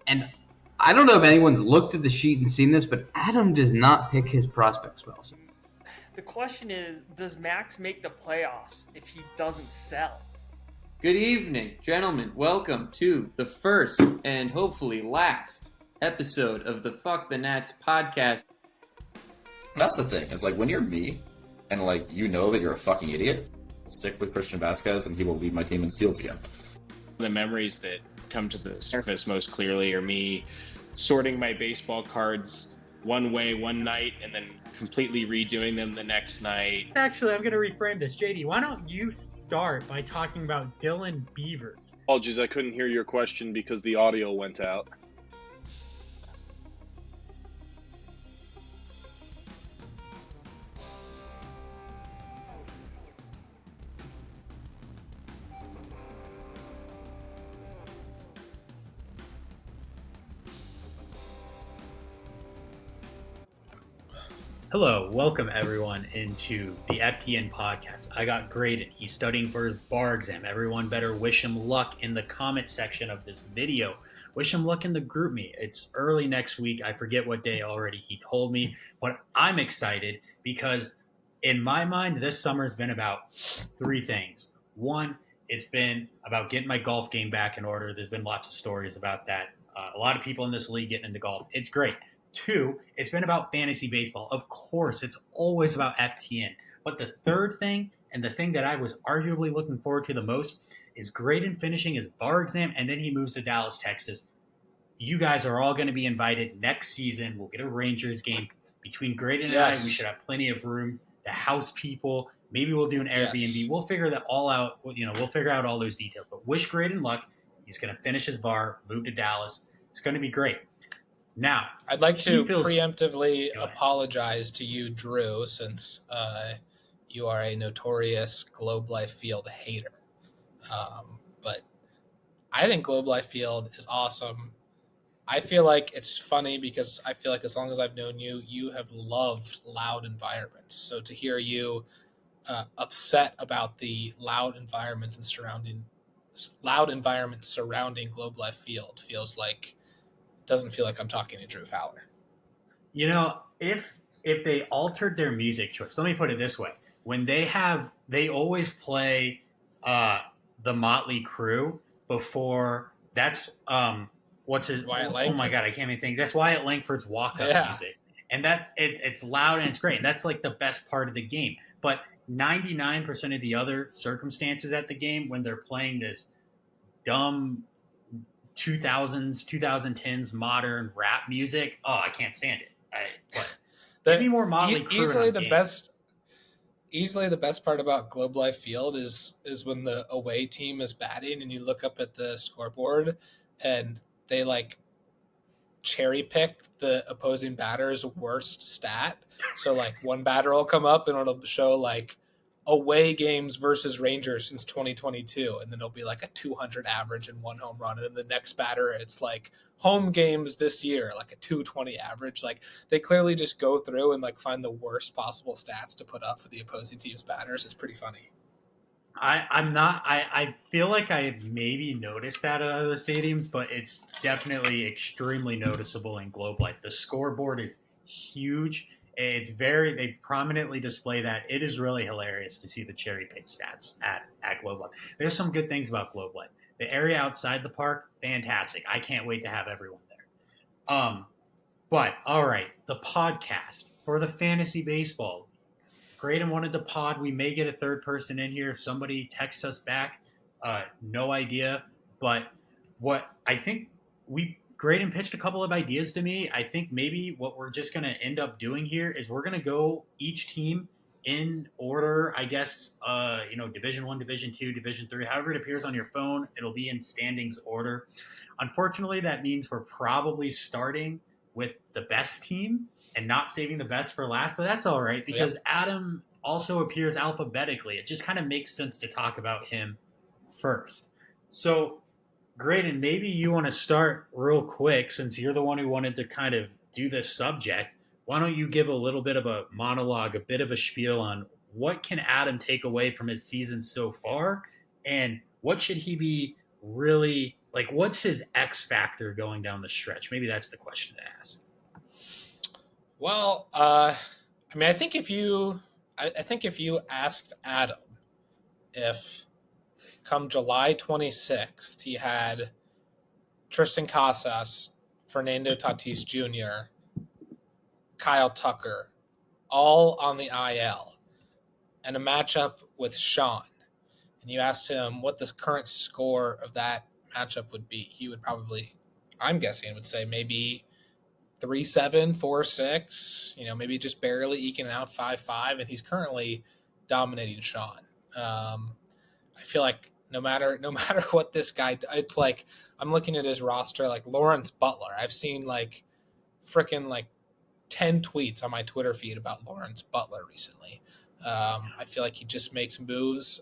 And I don't know if anyone's looked at the sheet and seen this, but Adam does not pick his prospects well. The question is, does Max make the playoffs if he doesn't sell? Good evening, gentlemen. Welcome to the first and hopefully last episode of the Fuck the Nats podcast. That's the thing. It's like when you're me and like you know that you're a fucking idiot, stick with Christian Vasquez and he will lead my team in steals again. The memories that come to the surface most clearly are me sorting my baseball cards one way one night and then completely redoing them the next night. Actually, I'm going to reframe this. JD, why don't you start by talking about Dylan Beavers? Apologies, I couldn't hear your question because the audio went out. Hello, welcome everyone into the FTN podcast. I got Graydon. He's studying for his bar exam. Everyone better wish him luck in the comment section of this video. Wish him luck in the group me. It's early next week. I forget what day already he told me, but I'm excited because in my mind, this summer has been about three things. One, it's been about getting my golf game back in order. There's been lots of stories about that. A lot of people in this league getting into golf. It's great. Two, it's been about fantasy baseball. Of course, it's always about FTN. But the third thing, and the thing that I was arguably looking forward to the most, is Graydon finishing his bar exam, and then he moves to Dallas, Texas. You guys are all going to be invited next season. We'll get a Rangers game. Between Graydon and I, we should have plenty of room to house people. Maybe we'll do an Airbnb. Yes. We'll figure that all out. We'll figure out all those details. But wish Graydon luck. He's going to finish his bar, move to Dallas. It's going to be great. Now, I'd like to preemptively apologize to you, Drue, since you are a notorious Globe Life Field hater. But I think Globe Life Field is awesome. I feel like it's funny because I feel like as long as I've known you, you have loved loud environments. So to hear you upset about the loud environments surrounding Globe Life Field doesn't feel like I'm talking to Drue Fowler. You know, if they altered their music choice, let me put it this way. When they always play the Motley Crue before, that's Wyatt Langford. Oh my God, I can't even think. That's Wyatt Langford's walk-up music. And it's loud and it's great. And that's like the best part of the game. But 99% of the other circumstances at the game, when they're playing this dumb 2000s, 2010s modern rap music, I can't stand it. Maybe more Motley Crue. Easily the best part about Globe Life Field is when the away team is batting and you look up at the scoreboard and they like cherry pick the opposing batter's worst stat. So like one batter will come up and it'll show like away games versus Rangers since 2022, and then it'll be like a 200 average and one home run, and then the next batter it's like home games this year, like a 220 average. Like they clearly just go through and like find the worst possible stats to put up for the opposing team's batters. It's pretty funny. I feel like I've maybe noticed that at other stadiums, but it's definitely extremely noticeable in Globe Life. The scoreboard is huge. They prominently display that. It is really hilarious to see the cherry pick stats at Globe Life. There's some good things about Globe Life. The area outside the park, fantastic. I can't wait to have everyone there. But all right, the podcast for the fantasy baseball. Graydon wanted the pod. We may get a third person in here if somebody texts us back. No idea. But what I think Graydon pitched a couple of ideas to me. I think maybe what we're just going to end up doing here is we're going to go each team in order, I guess, Division 1, Division 2, Division 3, however it appears on your phone, it'll be in standings order. Unfortunately, that means we're probably starting with the best team and not saving the best for last, but that's all right because Adam also appears alphabetically. It just kind of makes sense to talk about him first. So, Graydon, maybe you want to start real quick since you're the one who wanted to kind of do this subject. Why don't you give a little bit of a monologue, a bit of a spiel on what can Adam take away from his season so far and what should he be really Like, what's his X factor going down the stretch? Maybe that's the question to ask. Well, I mean, I think if you asked Adam if come July 26th he had Tristan Casas, Fernando Tatis Jr., Kyle Tucker, all on the IL, and a matchup with Sean, and you asked him what the current score of that matchup would be, he would probably, I'm guessing, would say maybe 3-7, 4-6, maybe just barely eking out 5-5, and he's currently dominating Sean. I feel like no matter what this guy, it's like I'm looking at his roster, like Lawrence Butler. I've seen like freaking like 10 tweets on my Twitter feed about Lawrence Butler recently. I feel like he just makes moves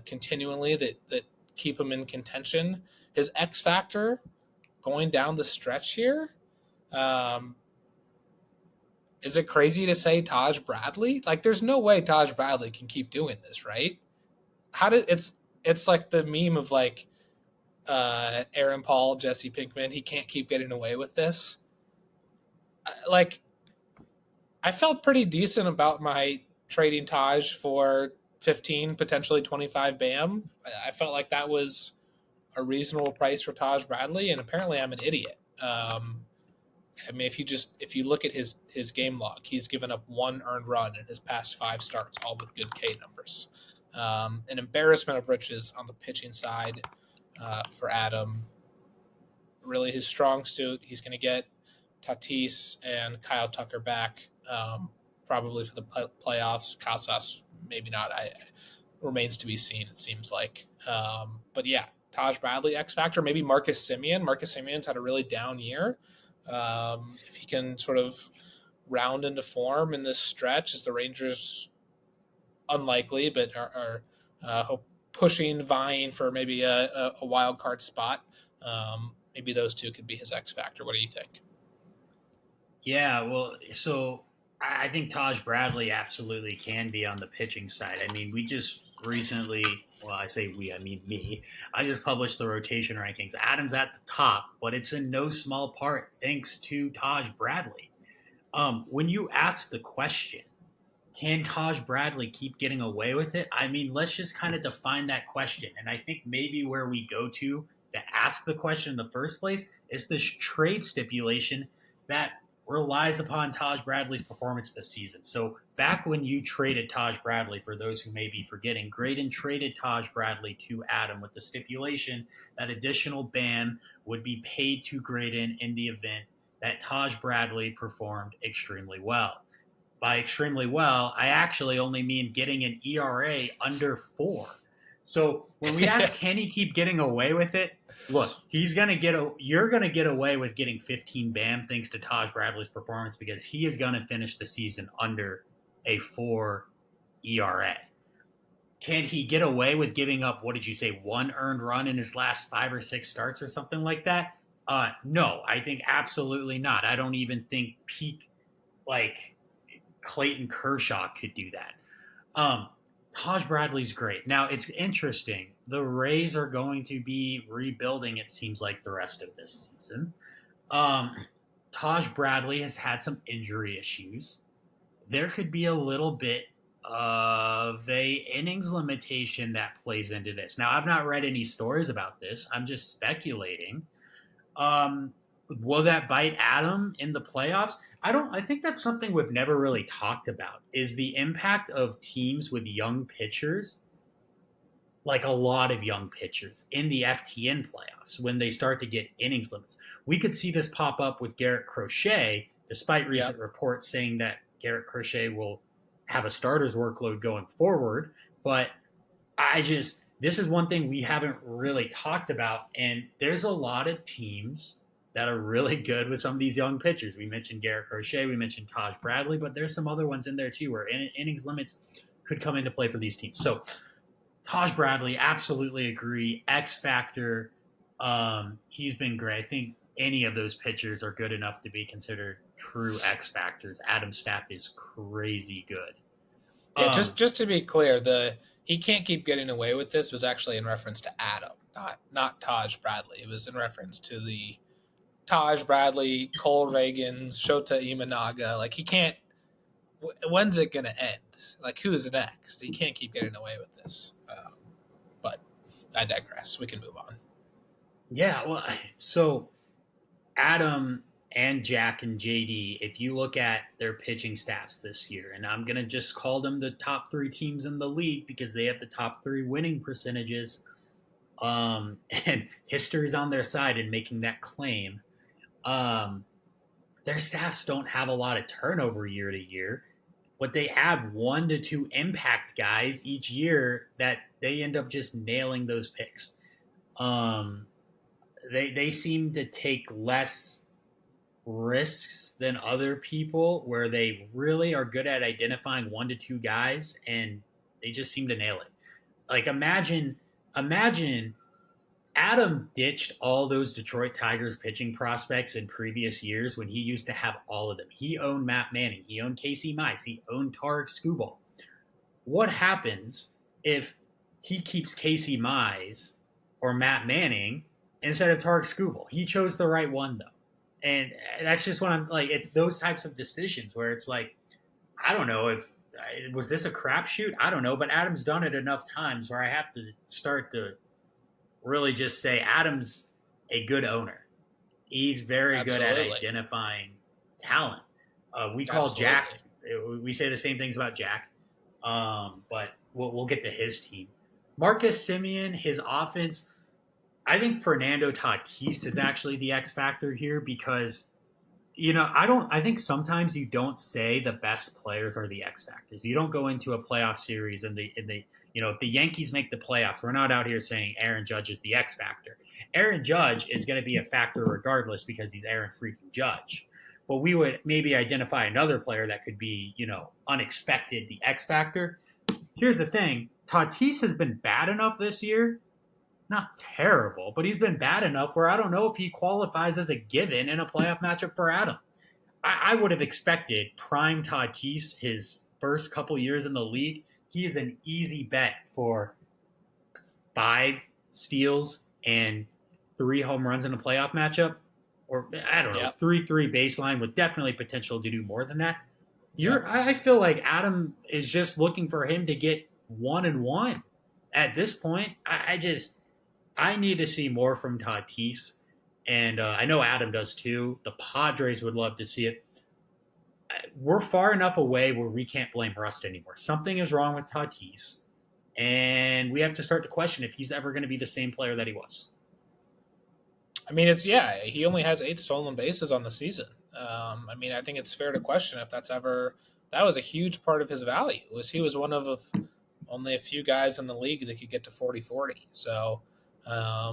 continually that keep him in contention. His X factor going down the stretch here, is it crazy to say Taj Bradley? Like, there's no way Taj Bradley can keep doing this, right? It's like the meme of like Aaron Paul, Jesse Pinkman. He can't keep getting away with this. Like, I felt pretty decent about my trading Taj for 15, potentially 25 BAM. I felt like that was a reasonable price for Taj Bradley, and apparently I'm an idiot. I mean, if you look at his game log, he's given up 1 earned run in his past 5 starts, all with good K numbers. An embarrassment of riches on the pitching side for Adam. Really his strong suit. He's going to get Tatis and Kyle Tucker back, probably for the playoffs. Casas, maybe not. Remains to be seen, it seems like. But yeah, Taj Bradley, X Factor. Maybe Marcus Semien. Marcus Semien's had a really down year. If he can sort of round into form in this stretch, as the Rangers, unlikely, but are vying for maybe a wild card spot. Maybe those two could be his X Factor. What do you think? Yeah, well, so I think Taj Bradley absolutely can be on the pitching side. I mean, we just recently, well, I say we, I mean me, I just published the rotation rankings. Adam's at the top, but it's in no small part thanks to Taj Bradley. When you ask the question, can Taj Bradley keep getting away with it? I mean, let's just kind of define that question. And I think maybe where we go to ask the question in the first place is this trade stipulation that relies upon Taj Bradley's performance this season. So back when you traded Taj Bradley, for those who may be forgetting, Graydon traded Taj Bradley to Adam with the stipulation that additional BAM would be paid to Graydon in the event that Taj Bradley performed extremely well. By extremely well, I actually only mean getting an ERA under 4. So when we ask, can he keep getting away with it? Look, you're going to get away with getting 15 BAM thanks to Taj Bradley's performance, because he is going to finish the season under a 4 ERA. Can he get away with giving up, 1 earned run in his last 5 or 6 starts or something like that? No, I think absolutely not. I don't even think peak, like, Clayton Kershaw could do that. Taj Bradley's great. Now, it's interesting. The Rays are going to be rebuilding, it seems like, the rest of this season. Taj Bradley has had some injury issues. There could be a little bit of a innings limitation that plays into this. Now, I've not read any stories about this. I'm just speculating. Will that bite Adam in the playoffs? I think that's something we've never really talked about, is the impact of teams with young pitchers, like a lot of young pitchers in the FTN playoffs when they start to get innings limits. We could see this pop up with Garrett Crochet, despite recent reports saying that Garrett Crochet will have a starter's workload going forward. But this is one thing we haven't really talked about, and there's a lot of teams that are really good with some of these young pitchers. We mentioned Garrett Crochet, we mentioned Taj Bradley, but there's some other ones in there too where innings limits could come into play for these teams. So Taj Bradley, absolutely agree. X Factor, he's been great. I think any of those pitchers are good enough to be considered true X Factors. Adam's staff is crazy good. Yeah, just to be clear, he can't keep getting away with this was actually in reference to Adam. not Taj Bradley. It was in reference to the Taj Bradley, Cole Reagan, Shota Imanaga. Like, he can't. When's it gonna end? Like, who's next? He can't keep getting away with this. But I digress. We can move on. Yeah, well, so Adam and Jack and JD, if you look at their pitching staffs this year, and I'm going to just call them the top 3 teams in the league because they have the top 3 winning percentages, and history's on their side in making that claim. Their staffs don't have a lot of turnover year to year, but they have 1 to 2 impact guys each year that they end up just nailing those picks. They seem to take less risks than other people where they really are good at identifying 1 to 2 guys and they just seem to nail it. Like, imagine Adam ditched all those Detroit Tigers pitching prospects in previous years when he used to have all of them. He owned Matt Manning. He owned Casey Mize. He owned Tarek Skubal. What happens if he keeps Casey Mize or Matt Manning instead of Tarek Skubal? He chose the right one, though. And that's just what I'm like. It's those types of decisions where it's like, I don't know if was this a crapshoot? I don't know, but Adam's done it enough times where I have to start to really just say Adam's a good owner. He's very good at identifying talent. We call Jack. We say the same things about Jack, but we'll get to his team. Marcus Semien, his offense. I think Fernando Tatis is actually the X factor here because, I think sometimes you don't say the best players are the X factors. You don't go into a playoff series and if the Yankees make the playoffs, we're not out here saying Aaron Judge is the X factor. Aaron Judge is going to be a factor regardless because he's Aaron freaking Judge. But we would maybe identify another player that could be, unexpected, the X factor. Here's the thing. Tatis has been bad enough this year. Not terrible, but he's been bad enough where I don't know if he qualifies as a given in a playoff matchup for Adam. I would have expected prime Tatis his first couple years in the league. He is an easy bet for 5 steals and 3 home runs in a playoff matchup. Or, I don't know, 3-3 baseline with definitely potential to do more than that. I feel like Adam is just looking for him to get 1-1. At this point, I need to see more from Tatis, and I know Adam does too. The Padres would love to see it. We're far enough away where we can't blame Rust anymore. Something is wrong with Tatis, and we have to start to question if he's ever going to be the same player that he was. I mean, he only has 8 stolen bases on the season. I think it's fair to question if that was a huge part of his value. He was one of only a few guys in the league that could get to 40-40. So I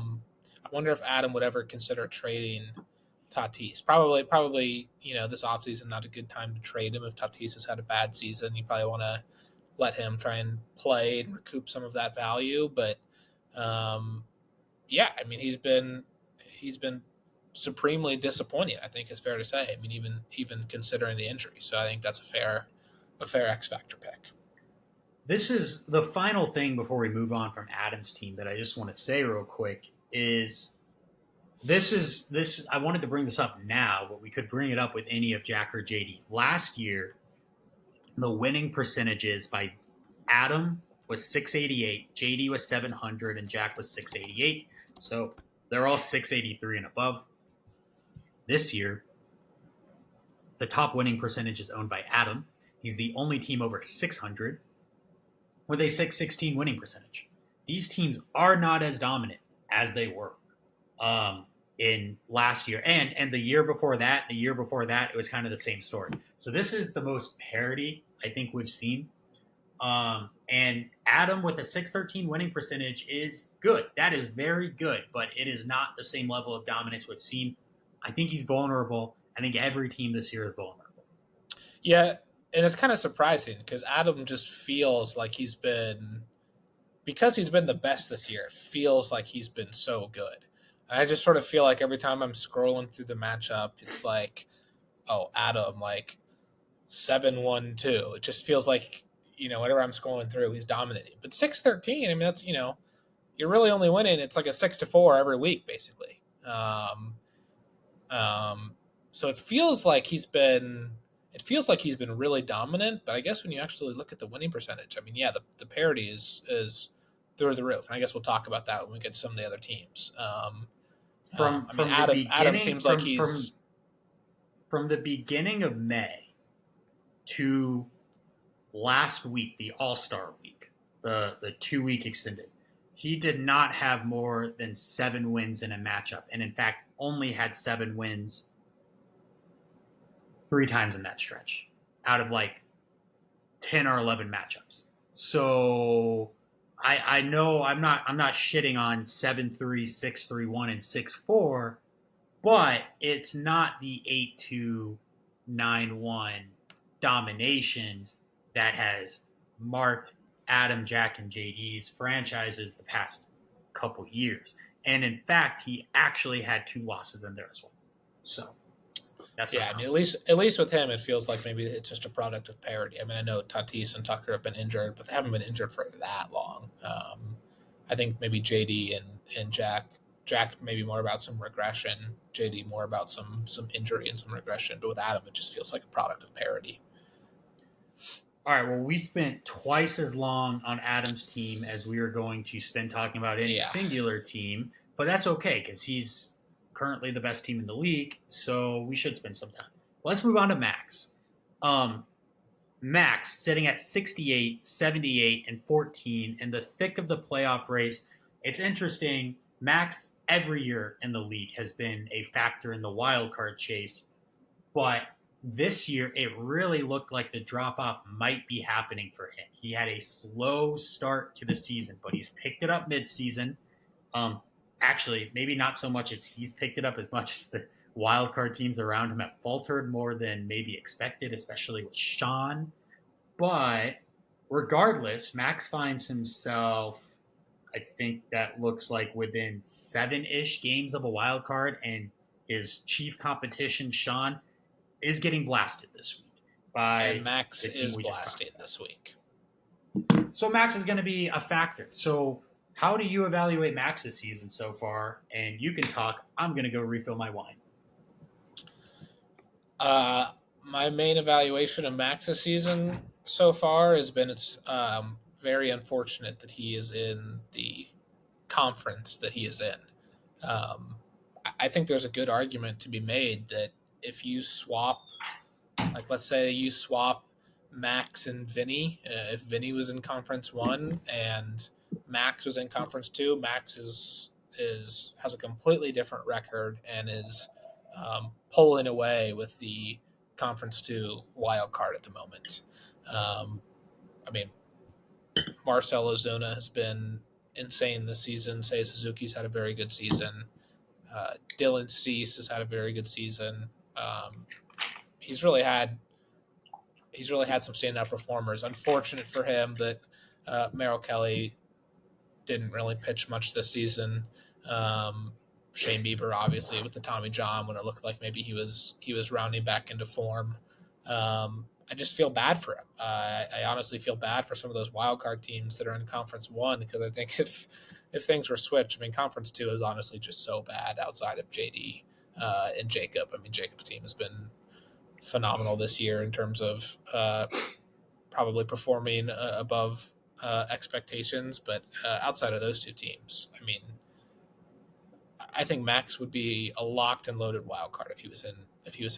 wonder if Adam would ever consider trading Tatis. Probably, this offseason not a good time to trade him. If Tatis has had a bad season, you probably want to let him try and play and recoup some of that value. But he's been supremely disappointing, I think is fair to say. I mean, even considering the injury. So I think that's a fair X factor pick. This is the final thing before we move on from Adam's team that I just want to say real quick is this. I wanted to bring this up now, but we could bring it up with any of Jack or JD. Last year, the winning percentages by Adam was 688, JD was 700, and Jack was 688. So they're all 683 and above. This year, the top winning percentage is owned by Adam. He's the only team over 600 with a 616 winning percentage. These teams are not as dominant as they were in last year. And the year before that, it was kind of the same story. So this is the most parity I think we've seen. And Adam with a 613 winning percentage is good. That is very good, but it is not the same level of dominance we've seen. I think he's vulnerable. I think every team this year is vulnerable. Yeah, and it's kind of surprising because Adam just feels like because he's been the best this year, it feels like he's been so good. And I just sort of feel like every time I'm scrolling through the matchup, it's like, oh, Adam, like 7-1-2. It just feels like, whenever I'm scrolling through, he's dominating. But 6-13, I mean, that's, you're really only winning. It's like a 6-4 every week, basically. So it feels like he's been really dominant. But I guess when you actually look at the winning percentage, I mean, yeah, the parity is through the roof, and I guess we'll talk about that when we get to some of the other teams. Adam seems like he's from the beginning of May to last week, the All-Star week, the 2-week extended. He did not have more than 7 wins in a matchup, and in fact, only had 7 wins 3 times in that stretch out of like 10 or 11 matchups. So I know I'm not shitting on 7-3, 6-3-1, and 6-4, but it's not the 8-2, 9-1 dominations that has marked Adam, Jack, and JD's franchises the past couple years. And in fact, he actually had 2 losses in there as well. So that's I mean, at least with him, it feels like maybe it's just a product of parity. I mean, I know Tatis and Tucker have been injured, but they haven't been injured for that long. I think maybe JD and Jack maybe more about some regression, JD more about some injury and some regression. But with Adam, it just feels like a product of parity. All right, well, we spent twice as long on Adam's team as we are going to spend talking about any singular team, but that's okay because he's currently the best team in the league, so we should spend some time. Let's move on to Max. Max sitting at 68, 78, and 14 in the thick of the playoff race. It's interesting. Max every year in the league has been a factor in the wild card chase, but this year it really looked like the drop-off might be happening for him. He had a slow start to the season, but he's picked it up mid-season. Actually, maybe not so much as he's picked it up as much as the wild card teams around him have faltered more than maybe expected, especially with Sean. But regardless, Max finds himself, I think that looks like within 7-ish games of a wild card, and his chief competition, Sean, is getting blasted this week. And Max is blasted this week. So Max is going to be a factor. So how do you evaluate Max's season so far? And you can talk. I'm going to go refill my wine. My main evaluation of Max's season so far has been it's very unfortunate that he is in the conference that he is in. I think there's a good argument to be made that if you swap, like let's say you swap Max and Vinny, if Vinny was in Conference 1 and Max was in Conference 2, Max has a completely different record and is pulling away with the Conference 2 wild card at the moment. I mean, Marcell Ozuna has been insane this season. Seiya Suzuki's had a very good season. Dylan Cease has had a very good season. He's really had some standout performers. Unfortunate for him that Merrill Kelly didn't really pitch much this season. Shane Bieber, obviously, with the Tommy John, when it looked like maybe he was rounding back into form. I just feel bad for him. I honestly feel bad for some of those wild card teams that are in Conference 1 because I think if things were switched, I mean, Conference 2 is honestly just so bad outside of JD and Jacob. I mean, Jacob's team has been phenomenal this year in terms of probably performing above expectations, but outside of those 2 teams, I mean, I think Max would be a locked and loaded wild card if he was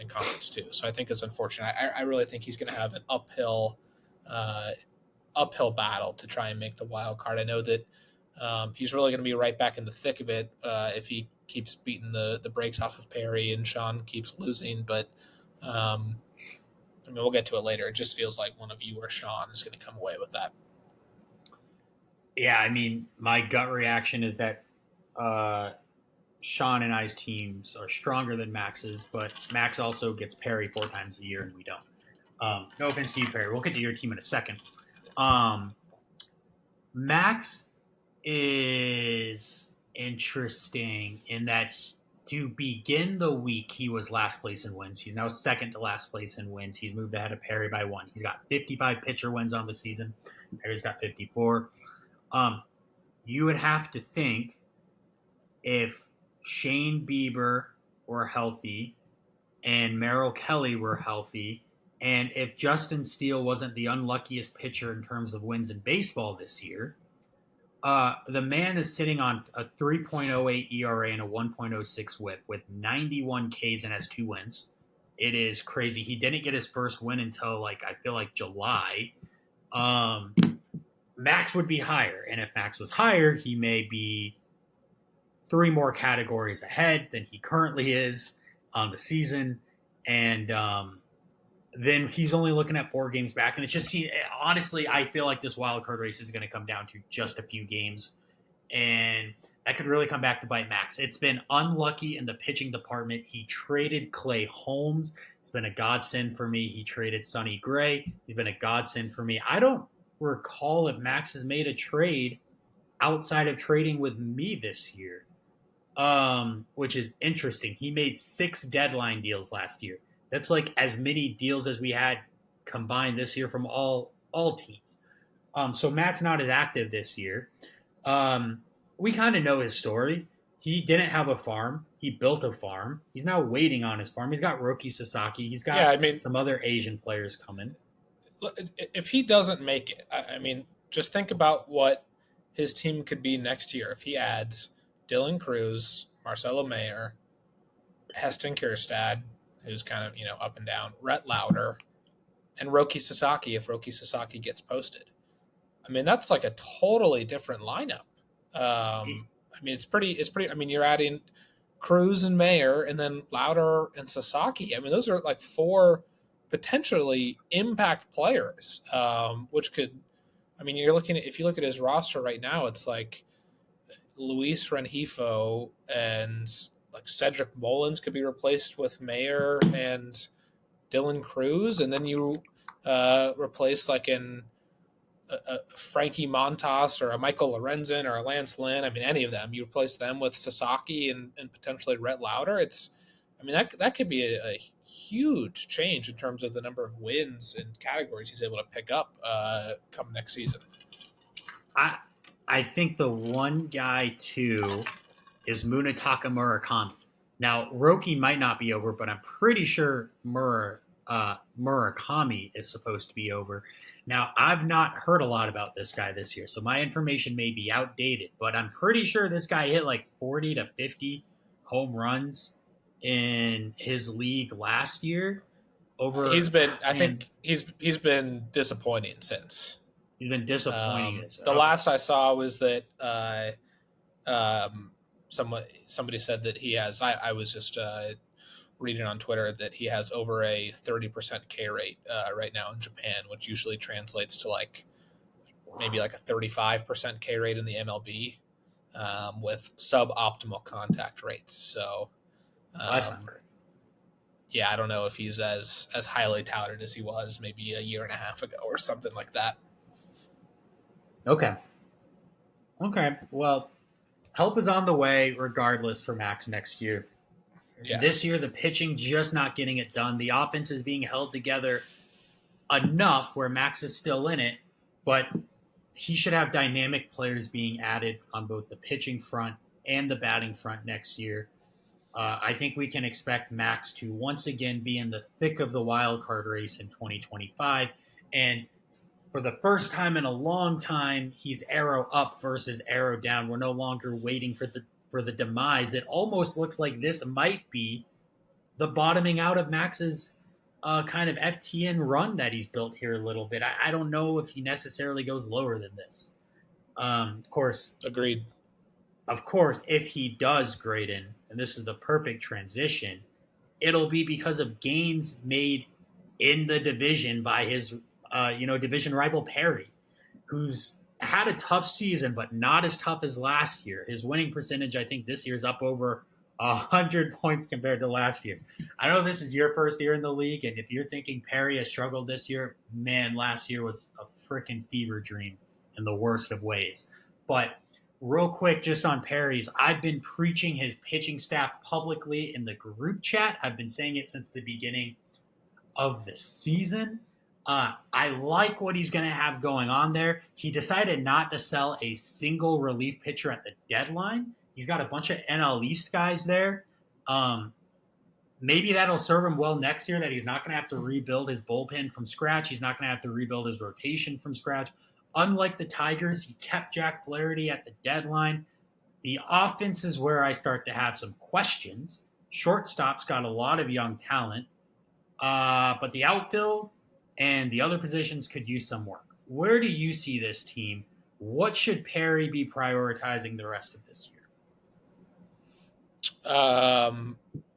in Conference 2. So I think it's unfortunate. I really think he's going to have an uphill battle to try and make the wild card. I know that he's really going to be right back in the thick of it if he keeps beating the brakes off of Perry and Sean keeps losing. But I mean, we'll get to it later. It just feels like one of you or Sean is going to come away with that. Yeah, I mean, my gut reaction is that Sean and I's teams are stronger than Max's, but Max also gets Perry 4 times a year, and we don't. No offense to you, Perry. We'll get to your team in a second. Max is interesting in that to begin the week, he was last place in wins. He's now second to last place in wins. He's moved ahead of Perry by 1. He's got 55 pitcher wins on the season. Perry's got 54. you would have to think if Shane Bieber were healthy and Merrill Kelly were healthy, and if Justin Steele wasn't the unluckiest pitcher in terms of wins in baseball this year, the man is sitting on a 3.08 ERA and a 1.06 whip with 91 Ks and has 2 wins. It is crazy. He didn't get his first win until I feel like July. Max would be higher, and if Max was higher, he may be 3 more categories ahead than he currently is on the season, and then he's only looking at 4 games back, and it's just honestly, I feel like this wild card race is going to come down to just a few games, and that could really come back to bite Max. It's been unlucky in the pitching department. He traded Clay Holmes. It's been a godsend for me. He traded Sonny Gray. He's been a godsend for me. I don't recall if Max has made a trade outside of trading with me this year, which is interesting. He made 6 deadline deals last year. That's like as many deals as we had combined this year from all teams. So Matt's not as active this year. We kind of know his story. He didn't have a farm. He built a farm. He's now waiting on his farm. He's got Roki Sasaki. He's got some other Asian players coming. If he doesn't make it, just think about what his team could be next year if he adds Dylan Cruz, Marcelo Mayer, Heston Kjerstad, who's kind of, up and down, Rhett Lauder, and Roki Sasaki if Roki Sasaki gets posted. That's like a totally different lineup. It's pretty, you're adding Cruz and Mayer and then Lauder and Sasaki. Those are like 4 potentially impact players, which could, if you look at his roster right now, it's like Luis Rengifo and like Cedric Mullins could be replaced with Mayer and Dylan Cruz, and then you replace like a Frankie Montas or a Michael Lorenzen or a Lance Lynn. Any of them. You replace them with Sasaki and potentially Rhett Lauder. That could be a huge change in terms of the number of wins and categories he's able to pick up come next season. I think the one guy too is Munetaka Murakami. Now Roki might not be over, but I'm pretty sure Murakami is supposed to be over. Now, I've not heard a lot about this guy this year, so my information may be outdated, but I'm pretty sure this guy hit like 40 to 50 home runs in his league last year. He's been disappointing since. He's been disappointing. The last I saw was that somebody said that he has. I was just reading on Twitter that he has over a 30% K rate right now in Japan, which usually translates to maybe a 35% K rate in the MLB with suboptimal contact rates. So that's not great. Yeah, I don't know if he's as highly touted as he was maybe a year and a half ago or something like that. Okay. Well, help is on the way regardless for Max next year. Yes. This year, the pitching just not getting it done. The offense is being held together enough where Max is still in it, but he should have dynamic players being added on both the pitching front and the batting front next year. I think we can expect Max to once again be in the thick of the wild card race in 2025. And for the first time in a long time, he's arrow up versus arrow down. We're no longer waiting for the demise. It almost looks like this might be the bottoming out of Max's kind of FTN run that he's built here a little bit. I don't know if he necessarily goes lower than this. Of course. Agreed. Of course, if he does, Graydon, and this is the perfect transition, it'll be because of gains made in the division by his, division rival Perry, who's had a tough season, but not as tough as last year. His winning percentage, I think, this year is up over 100 points compared to last year. I know this is your first year in the league, and if you're thinking Perry has struggled this year, man, last year was a freaking fever dream in the worst of ways. But real quick, just on Perry's, I've been preaching his pitching staff publicly in the group chat. I've been saying it since the beginning of the season. I like what he's going to have going on there. He decided not to sell a single relief pitcher at the deadline. He's got a bunch of NL East guys there. Maybe that'll serve him well next year, that he's not going to have to rebuild his bullpen from scratch. He's not going to have to rebuild his rotation from scratch. Unlike the Tigers, he kept Jack Flaherty at the deadline. The offense is where I start to have some questions. Shortstop's got a lot of young talent, but the outfield and the other positions could use some work. Where do you see this team? What should Perry be prioritizing the rest of this year?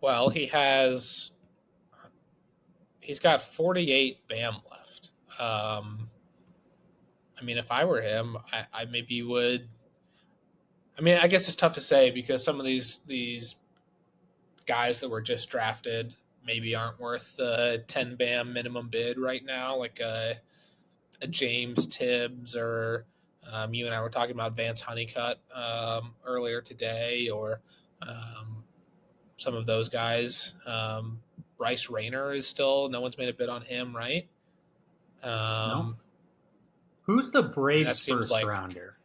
Well, he's got 48 BAM left. I mean, if I were him, I maybe would. I mean, I guess it's tough to say because some of these guys that were just drafted maybe aren't worth the 10 BAM minimum bid right now, like a James Tibbs or you and I were talking about Vance Honeycutt earlier today, or some of those guys. Bryce Rayner is still, no one's made a bid on him, right? No. Who's the Braves first like, rounder?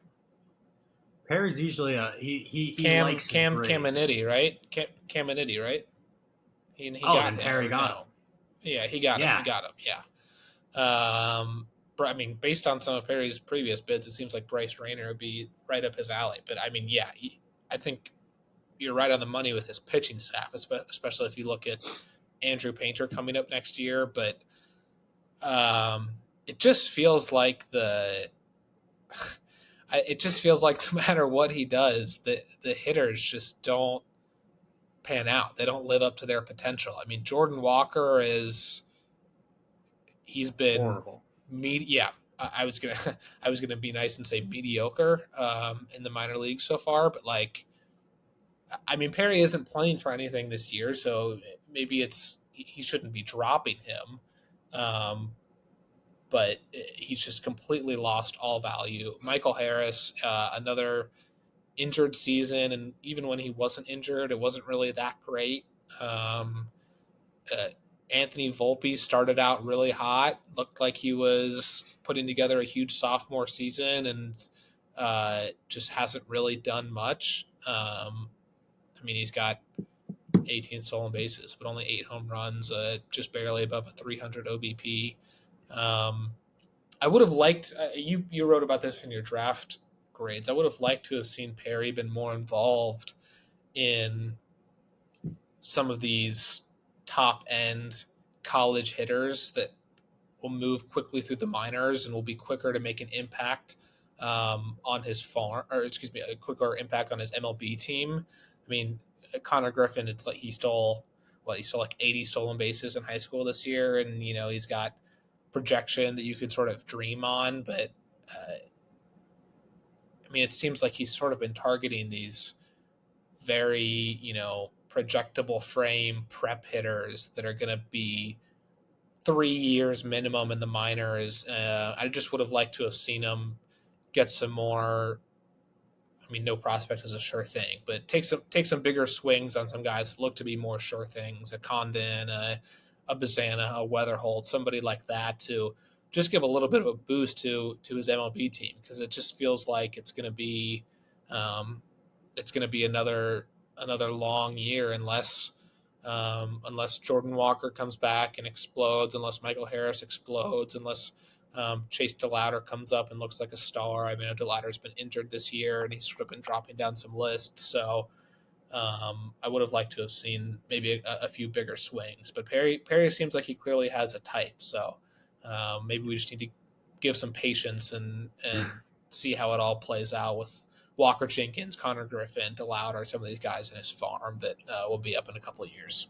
Perry's usually he likes Caminiti, right? Caminiti, right? He got Perry got him. Yeah, he got him. He got him. Yeah. I mean, based on some of Perry's previous bids, it seems like Bryce Rayner would be right up his alley. But I mean, yeah, I think you're right on the money with his pitching staff, especially if you look at Andrew Painter coming up next year. But it just feels like no matter what he does, the hitters just don't pan out. They don't live up to their potential. I mean, Jordan Walker he's been horrible. I was gonna be nice and say mediocre in the minor leagues so far, but like, I mean, Perry isn't playing for anything this year, so maybe he shouldn't be dropping him. But he's just completely lost all value. Michael Harris, another injured season, and even when he wasn't injured, it wasn't really that great. Anthony Volpe started out really hot, looked like he was putting together a huge sophomore season, and just hasn't really done much. I mean, he's got 18 stolen bases, but only 8 home runs, just barely above a 300 OBP. I would have liked you wrote about this in your draft grades. I would have liked to have seen Perry been more involved in some of these top end college hitters that will move quickly through the minors and will be quicker to make an impact on his farm, or excuse me, a quicker impact on his MLB team. I mean, Connor Griffin, it's like he stole like 80 stolen bases in high school this year, and he's got projection that you could sort of dream on, but I mean, it seems like he's sort of been targeting these very projectable frame prep hitters that are going to be 3 years minimum in the minors. I just would have liked to have seen him get some more. I mean, no prospect is a sure thing, but take some bigger swings on some guys that look to be more sure things. A Condon, a Bazana, a Weatherholt, somebody like that, to just give a little bit of a boost to his MLB team, because it just feels like it's going to be another long year unless Jordan Walker comes back and explodes, unless Michael Harris explodes, unless Chase DeLauter comes up and looks like a star. I mean, DeLauter's been injured this year and he's sort of been dropping down some lists, so I would have liked to have seen maybe a few bigger swings. But Perry seems like he clearly has a type, so maybe we just need to give some patience and see how it all plays out with Walker Jenkins, Connor Griffin, DeLauter, some of these guys in his farm that will be up in a couple of years.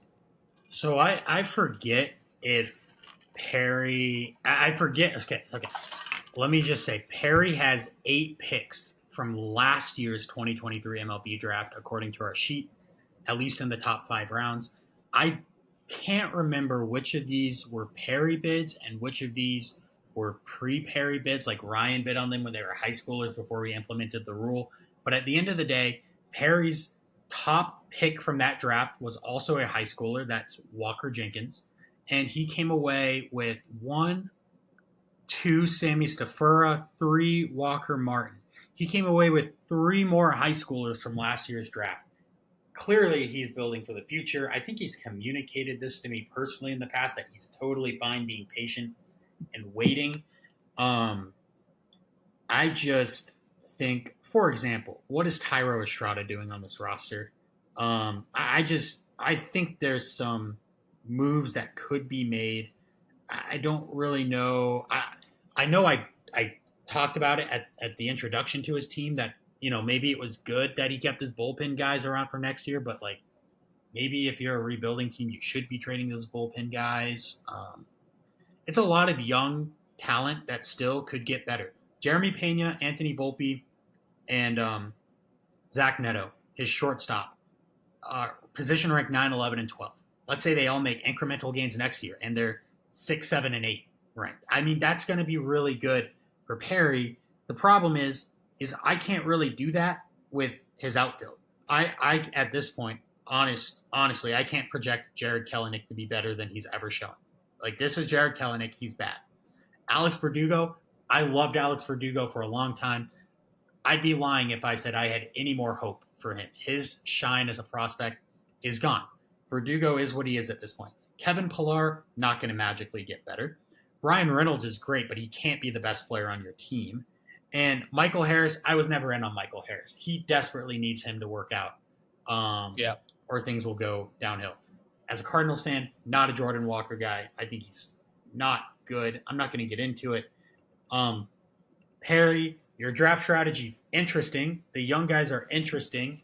So I forget if Perry. I forget. Okay. Let me just say, Perry has 8 picks from last year's 2023 MLB draft, according to our sheet, at least in the top 5 rounds. I can't remember which of these were Perry bids and which of these were pre-Perry bids, like Ryan bid on them when they were high schoolers before we implemented the rule. But at the end of the day, Perry's top pick from that draft was also a high schooler. That's Walker Jenkins. And he came away with 1, 2 Sammy Stafura, 3 Walker Martin. He came away with 3 more high schoolers from last year's draft. Clearly, he's building for the future. I think he's communicated this to me personally in the past, that he's totally fine being patient and waiting. I just think, for example, what is Tyro Estrada doing on this roster? I think there's some moves that could be made. I don't really know. I know I talked about it at the introduction to his team that, maybe it was good that he kept his bullpen guys around for next year, but like maybe if you're a rebuilding team, you should be trading those bullpen guys. It's a lot of young talent that still could get better. Jeremy Pena, Anthony Volpe, and Zach Neto, his shortstop, position ranked 9, 11, and 12. Let's say they all make incremental gains next year, and they're 6, 7, and 8 ranked. I mean, that's going to be really good for Perry. The problem is I can't really do that with his outfield. I at this point, honestly, I can't project Jared Kelenic to be better than he's ever shown. Like, this is Jared Kelenic. He's bad. Alex Verdugo, I loved Alex Verdugo for a long time. I'd be lying if I said I had any more hope for him. His shine as a prospect is gone. Verdugo is what he is at this point. Kevin Pillar, not going to magically get better. Ryan Reynolds is great, but he can't be the best player on your team. And Michael Harris, I was never in on Michael Harris. He desperately needs him to work out, or things will go downhill. As a Cardinals fan, not a Jordan Walker guy. I think he's not good. I'm not going to get into it. Perry, your draft strategy is interesting. The young guys are interesting.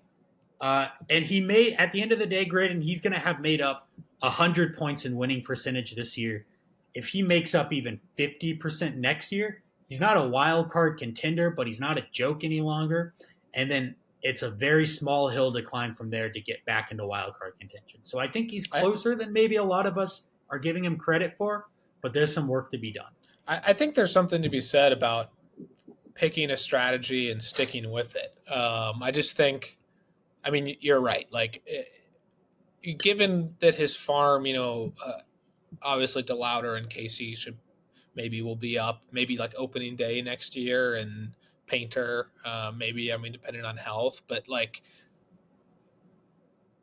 And he may, at the end of the day, Graydon, he's going to have made up 100 points in winning percentage this year. If he makes up even 50% next year, he's not a wild card contender, but he's not a joke any longer. And then it's a very small hill to climb from there to get back into wild card contention. So I think he's closer than maybe a lot of us are giving him credit for, but there's some work to be done. I think there's something to be said about picking a strategy and sticking with it. I just think, I mean, you're right. Like, given that his farm, obviously DeLauder and Casey will be up, maybe like opening day next year, and Painter, depending on health, but like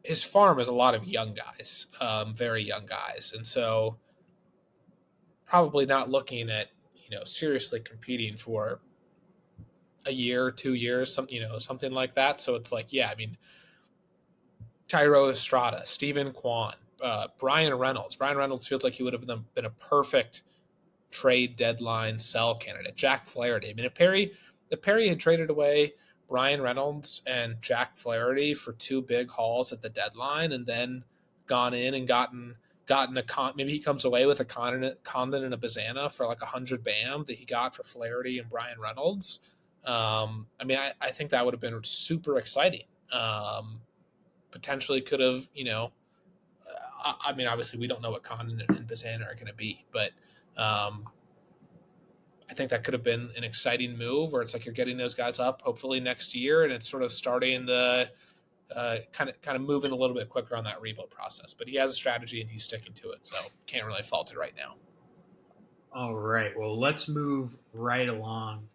his farm is a lot of young guys, very young guys. And so probably not looking at, seriously competing for a year, 2 years, something like that. So it's like, Tyro Estrada, Steven Kwan, Brian Reynolds. Brian Reynolds feels like he would have been a perfect trade deadline sell candidate. Jack Flaherty. I mean, if Perry had traded away Brian Reynolds and Jack Flaherty for 2 big hauls at the deadline, and then gone in and gotten maybe he comes away with a Condon and a Bazana for like 100 BAM that he got for Flaherty and Brian Reynolds. I think that would have been super exciting. Potentially could have, obviously we don't know what Condon and Bazana are going to be, but I think that could have been an exciting move where it's like you're getting those guys up hopefully next year, and it's sort of starting the kind of moving a little bit quicker on that rebuild process. But he has a strategy and he's sticking to it, so can't really fault it right now. All right, well, let's move right along.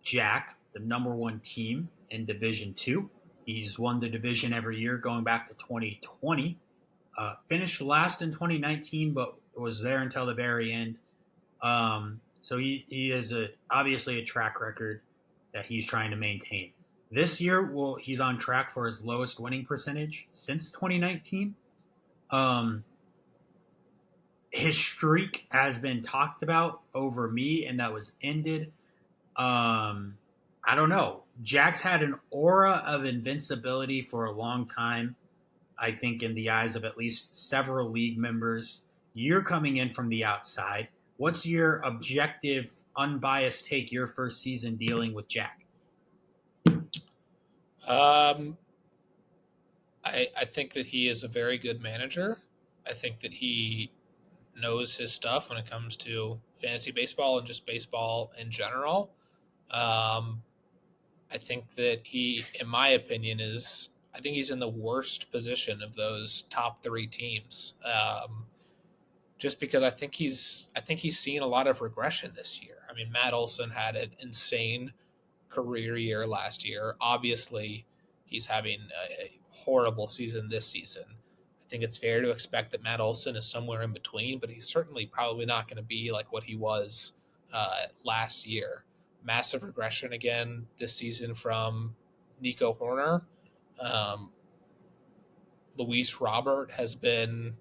Jack, the number 1 team in Division 2. He's won the division every year going back to 2020. Finished last in 2019, but was there until the very end. So he is obviously a track record that he's trying to maintain. This year, he's on track for his lowest winning percentage since 2019. His streak has been talked about over me, and that was ended. I don't know. Jack's had an aura of invincibility for a long time, I think, in the eyes of at least several league members. You're coming in from the outside. What's your objective, unbiased take your first season dealing with Jack? I think that he is a very good manager. I think that he knows his stuff when it comes to fantasy baseball and just baseball in general. I think that he, in my opinion, I think he's in the worst position of those top 3 teams. Just because I think he's seen a lot of regression this year. I I mean, Matt Olson had an insane career year last year. Obviously, he's having a horrible season this season. I think it's fair to expect that Matt Olson is somewhere in between, but he's certainly probably not going to be like what he was last year. Massive regression again this season from Nico Horner. Luis Robert has been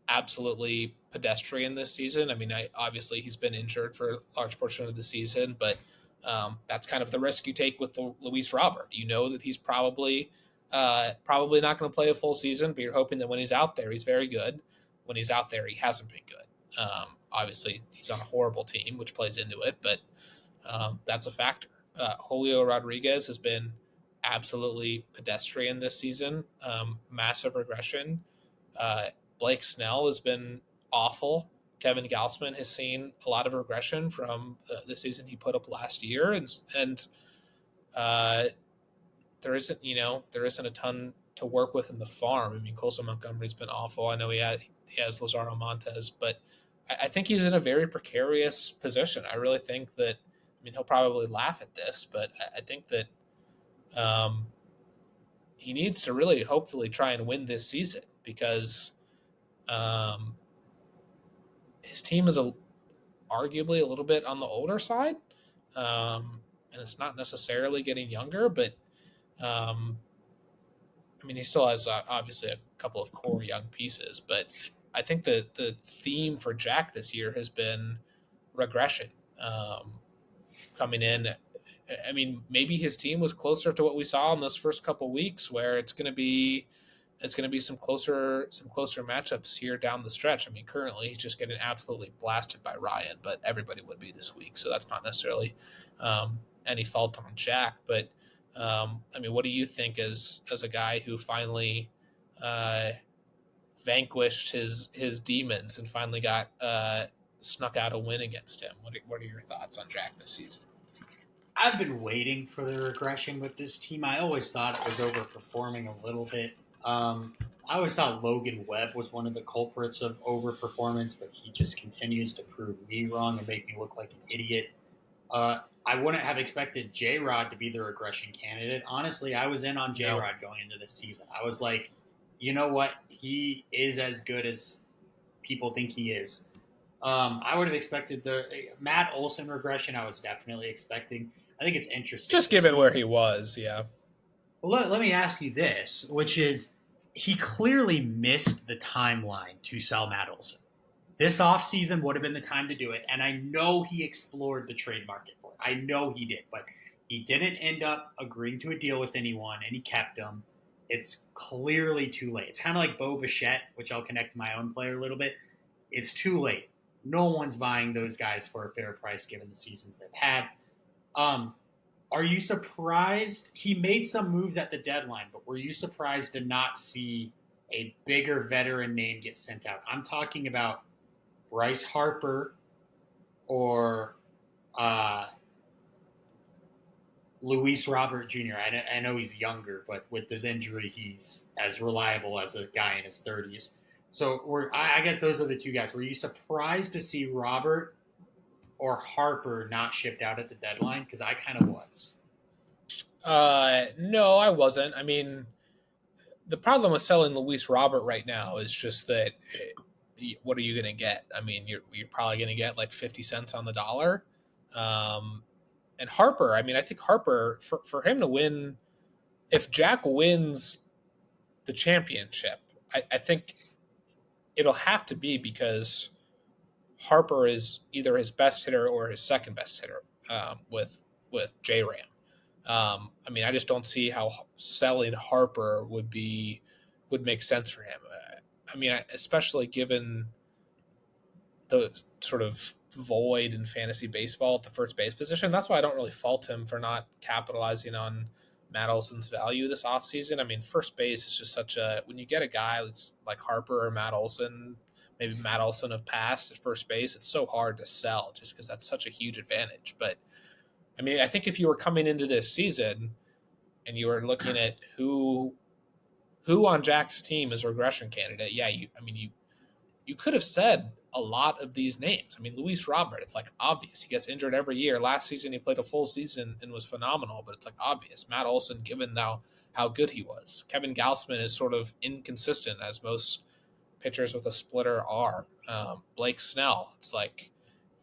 absolutely pedestrian this season. I mean, obviously he's been injured for a large portion of the season, but that's kind of the risk you take with Luis Robert. You know that he's probably not going to play a full season, but you're hoping that when he's out there, he's very good. When he's out there, he hasn't been good. Obviously, he's on a horrible team, which plays into it, but that's a factor. Julio Rodriguez has been absolutely pedestrian this season. Massive regression. Blake Snell has been awful. Kevin Gausman has seen a lot of regression from the season he put up last year, and there isn't a ton to work with in the farm. I mean, Colson Montgomery's been awful. I know he has Lazaro Montes, but I think he's in a very precarious position. I really think that. I mean, he'll probably laugh at this, but I think that he needs to really, hopefully, try and win this season because his team is arguably a little bit on the older side, and it's not necessarily getting younger, but I mean, he still has obviously a couple of core young pieces, but I think that the theme for Jack this year has been regression. Coming in, I mean, maybe his team was closer to what we saw in those first couple weeks, where it's going to be some closer matchups here down the stretch. I mean, currently he's just getting absolutely blasted by Ryan, but everybody would be this week, so that's not necessarily any fault on Jack. But I mean, what do you think as a guy who finally vanquished his demons and finally got snuck out a win against him? What are your thoughts on Jack this season? I've been waiting for the regression with this team. I always thought it was overperforming a little bit. I always thought Logan Webb was one of the culprits of overperformance, but he just continues to prove me wrong and make me look like an idiot. I wouldn't have expected J-Rod to be the regression candidate. Honestly, I was in on J-Rod going into this season. I was like, you know what? He is as good as people think he is. I would have expected the Matt Olson regression. I was definitely expecting. I think it's interesting. Just given where he was, yeah. Well, let me ask you this, which is he clearly missed the timeline to sell Matt Olson. This offseason would have been the time to do it, and I know he explored the trade market for it. I know he did, but he didn't end up agreeing to a deal with anyone, and he kept him. It's clearly too late. It's kind of like Bo Bichette, which I'll connect to my own player a little bit. It's too late. No one's buying those guys for a fair price given the seasons they've had. Are you surprised? He made some moves at the deadline, but were you surprised to not see a bigger veteran name get sent out? I'm talking about Bryce Harper or Luis Robert Jr. I know he's younger, but with his injury, he's as reliable as a guy in his 30s. So I guess those are the two guys. Were you surprised to see Robert or Harper not shipped out at the deadline? Because I kind of was. No, I wasn't. I mean, the problem with selling Luis Robert right now is just that what are you going to get? I mean, you're probably going to get like 50 cents on the dollar. And Harper, I mean, I think Harper, for him to win, if Jack wins the championship, I think it'll have to be because Harper is either his best hitter or his second best hitter with J-Ram. I mean, I just don't see how selling Harper would make sense for him. I mean, especially given the sort of void in fantasy baseball at the first base position. That's why I don't really fault him for not capitalizing on Matt Olson's value this offseason. I mean, first base is just when you get a guy that's like Harper or Matt Olson, maybe Matt Olson of past at first base, it's so hard to sell just because that's such a huge advantage. But I mean, I think if you were coming into this season and you were looking at who on Jack's team is a regression candidate, you could have said a lot of these names. I mean, Luis Robert, it's like obvious. He gets injured every year. Last season, he played a full season and was phenomenal, but it's like obvious. Matt Olson, given how good he was. Kevin Gausman is sort of inconsistent, as most pitchers with a splitter are. Blake Snell, it's like,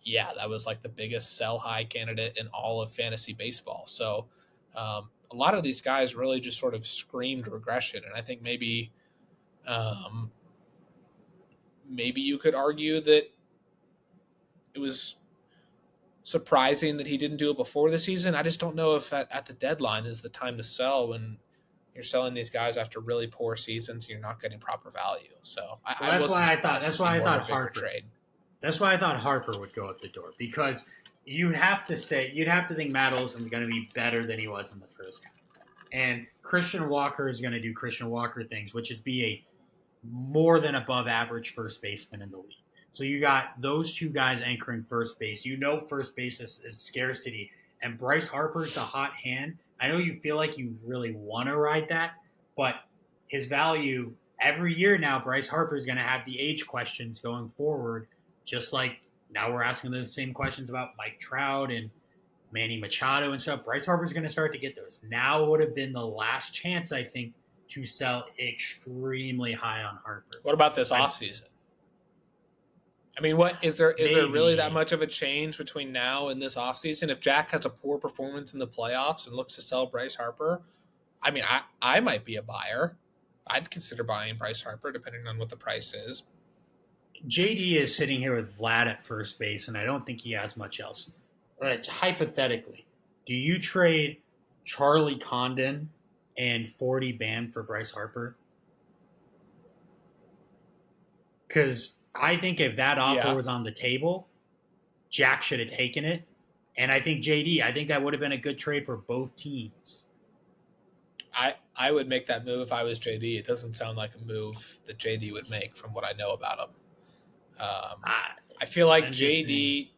yeah, that was like the biggest sell high candidate in all of fantasy baseball. So a lot of these guys really just sort of screamed regression. And I think maybe you could argue that it was surprising that he didn't do it before the season. I just don't know if at the deadline is the time to sell when you're selling these guys after really poor seasons and you're not getting proper value. So that's why I thought Harper. Trade. That's why I thought Harper would go out the door, because you'd have to think Matt Olson's going to be better than he was in the first half. And Christian Walker is going to do Christian Walker things, which is be a more than above average first baseman in the league. So you got those two guys anchoring first base. You know first base is scarcity. And Bryce Harper's the hot hand. I know you feel like you really want to ride that, but his value every year now, Bryce Harper is going to have the age questions going forward, just like now we're asking the same questions about Mike Trout and Manny Machado and stuff. Bryce Harper's going to start to get those. Now would have been the last chance, I think, to sell extremely high on Harper. What about this offseason? I mean, what is there really that much of a change between now and this offseason? If Jack has a poor performance in the playoffs and looks to sell Bryce Harper, I mean, I might be a buyer. I'd consider buying Bryce Harper depending on what the price is. JD is sitting here with Vlad at first base, and I don't think he has much else. But hypothetically, do you trade Charlie Condon and 40 BAM for Bryce Harper? Because I think if that offer was on the table, Jack should have taken it. And I think I think that would have been a good trade for both teams. I would make that move if I was JD. It doesn't sound like a move that JD would make from what I know about him. I feel like JD,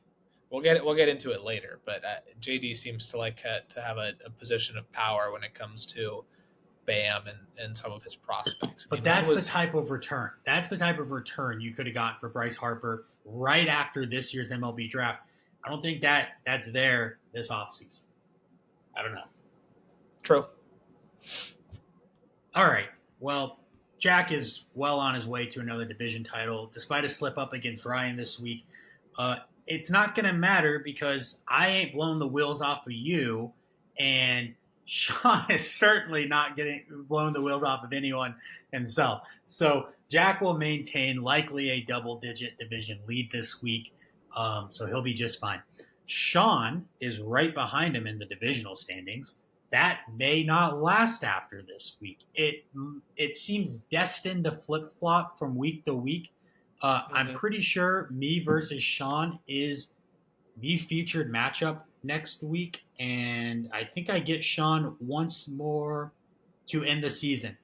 we'll get into it later, but JD seems to like to have a position of power when it comes to Bam and some of his prospects. But that's the type of return. That's the type of return you could have gotten for Bryce Harper right after this year's MLB draft. I don't think that's there this offseason. I don't know. True. All right. Well, Jack is well on his way to another division title, despite a slip-up against Ryan this week. It's not going to matter because I ain't blown the wheels off of you, and Sean is certainly not getting blown the wheels off of anyone himself. So Jack will maintain likely a double-digit division lead this week, so he'll be just fine. Sean is right behind him in the divisional standings. That may not last after this week. It seems destined to flip-flop from week to week. I'm pretty sure me versus Sean is the featured matchup next week, and I think I get Sean once more to end the season.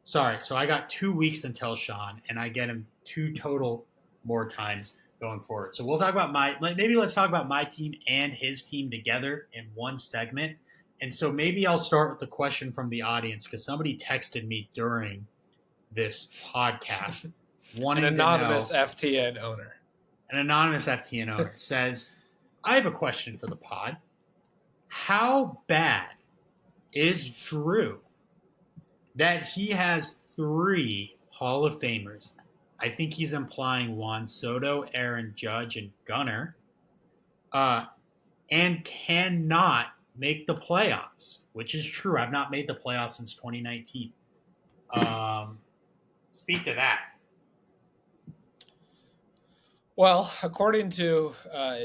Sorry, so I got 2 weeks until Sean, and I get him 2 total more times going forward. So we'll talk about let's talk about my team and his team together in one segment. And so maybe I'll start with the question from the audience because somebody texted me during this podcast. An anonymous FTN owner. An anonymous FTN owner says, I have a question for the pod. How bad is Drue that he has 3 Hall of Famers? I think he's implying Juan Soto, Aaron Judge, and Gunnar, and cannot make the playoffs, which is true. I've not made the playoffs since 2019. Speak to that. Well, according to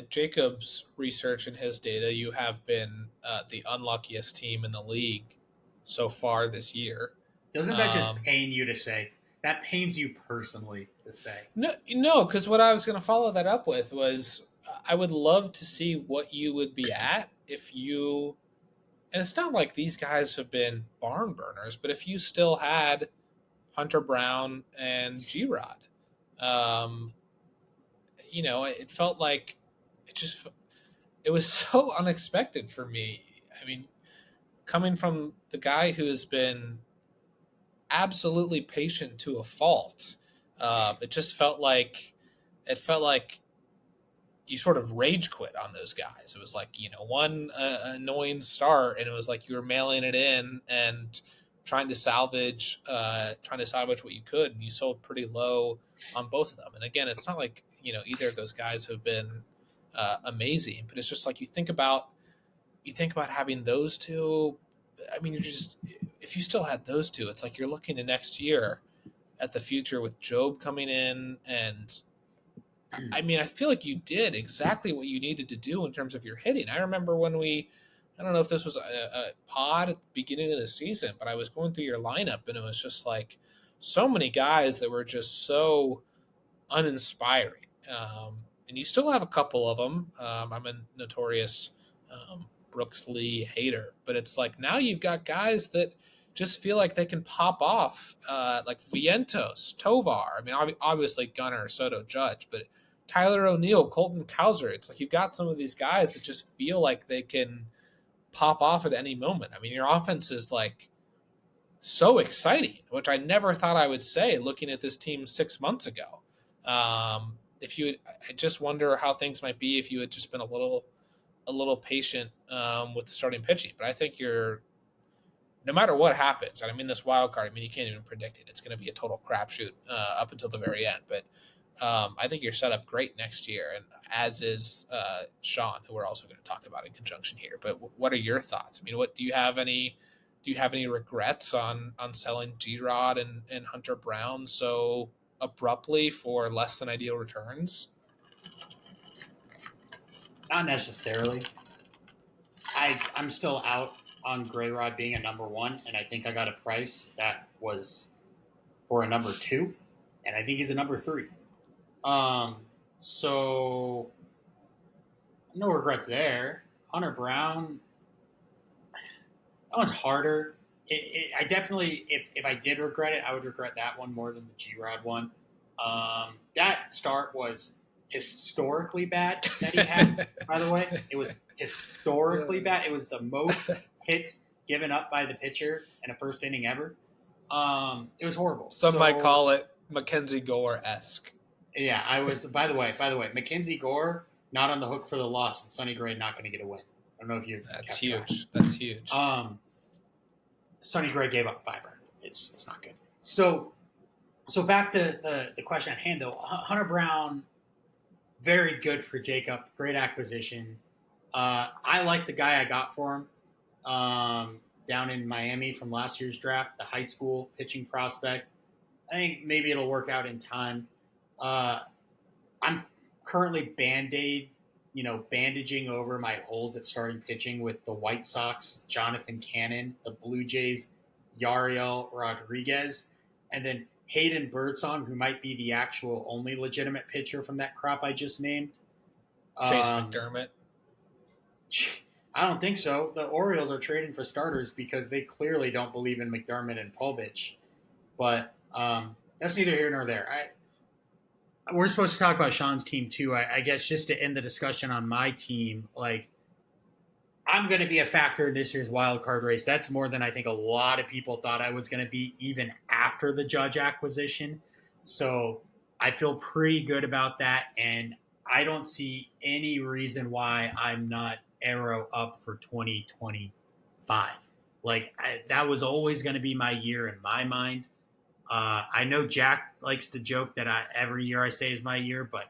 Jacob's research and his data, you have been the unluckiest team in the league so far this year. Doesn't that just pain you to say? That pains you personally to say. No, because what I was going to follow that up with was I would love to see what you would be at if you, and it's not like these guys have been barn burners, but if you still had Hunter Brown and G-Rod, it felt like it was so unexpected for me. I mean, coming from the guy who has been absolutely patient to a fault It just felt like you sort of rage quit on those guys. It was like, one annoying start, and it was like you were mailing it in and trying to salvage what you could, and you sold pretty low on both of them. And again, it's not like either of those guys have been amazing, but it's just like you think about having those two. I mean, if you still had those two, it's like you're looking to next year at the future with Job coming in. And I mean, I feel like you did exactly what you needed to do in terms of your hitting. I remember when I don't know if this was a pod at the beginning of the season, but I was going through your lineup, and it was just like so many guys that were just so uninspiring. And you still have a couple of them. I'm a notorious Brooks Lee hater, but it's like now you've got guys that just feel like they can pop off, like Vientos, Tovar. I mean, obviously Gunnar, Soto, Judge, but Tyler O'Neill, Colton Cowser. It's like you've got some of these guys that just feel like they can pop off at any moment. I mean, your offense is like so exciting, which I never thought I would say looking at this team 6 months ago. I just wonder how things might be if you had just been a little patient with the starting pitching. But I think no matter what happens, and I mean this wild card, I mean you can't even predict it. It's going to be a total crapshoot up until the very end. But I think you're set up great next year, and as is Sean, who we're also going to talk about in conjunction here. But what are your thoughts? I mean, do you have any regrets on selling G-Rod and Hunter Brown so abruptly for less than ideal returns? Not necessarily. I'm still out on Grayrod being a number one, and I think I got a price that was for a number two, and I think he's a number three. So no regrets there. Hunter Brown, that one's harder. I definitely, if I did regret it, I would regret that one more than the G-Rod one. That start was historically bad that he had, by the way. It was historically bad. It was the most hits given up by the pitcher in a first inning ever. It was horrible. Some might call it Mackenzie Gore-esque. Yeah, I was. By the way, Mackenzie Gore not on the hook for the loss, and Sonny Gray not going to get a win. I don't know if you've. That's huge. That's huge. Sonny Gray gave up 5 runs. It's not good. So back to the question at hand, though. Hunter Brown, very good for Jacob. Great acquisition. I like the guy I got for him down in Miami from last year's draft, the high school pitching prospect. I think maybe it'll work out in time. I'm currently bandaging over my holes at starting pitching with the White Sox, Jonathan Cannon, the Blue Jays, Yariel Rodriguez, and then Hayden Birdsong, who might be the actual only legitimate pitcher from that crop I just named. Chase McDermott. I don't think so. The Orioles are trading for starters because they clearly don't believe in McDermott and Povich. But that's neither here nor there. We're supposed to talk about Sean's team too. I guess just to end the discussion on my team, like I'm going to be a factor in this year's wild card race. That's more than I think a lot of people thought I was going to be, even after the Judge acquisition. So I feel pretty good about that, and I don't see any reason why I'm not arrow up for 2025. That was always going to be my year in my mind. I know Jack likes to joke that every year I say is my year, but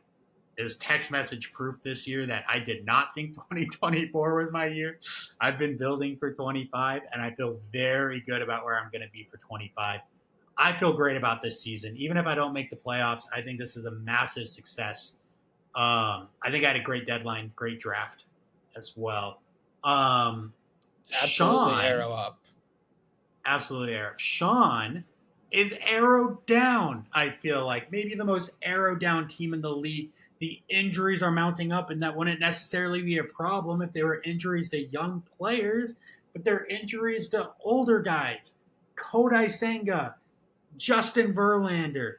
there's text message proof this year that I did not think 2024 was my year. I've been building for 25, and I feel very good about where I'm going to be for 25. I feel great about this season. Even if I don't make the playoffs, I think this is a massive success. I think I had a great deadline, great draft as well. Absolutely Sean, arrow up. Absolutely arrow. Sean is arrowed down, I feel like. Maybe the most arrowed down team in the league. The injuries are mounting up, and that wouldn't necessarily be a problem if they were injuries to young players, but they're injuries to older guys. Kodai Senga, Justin Verlander,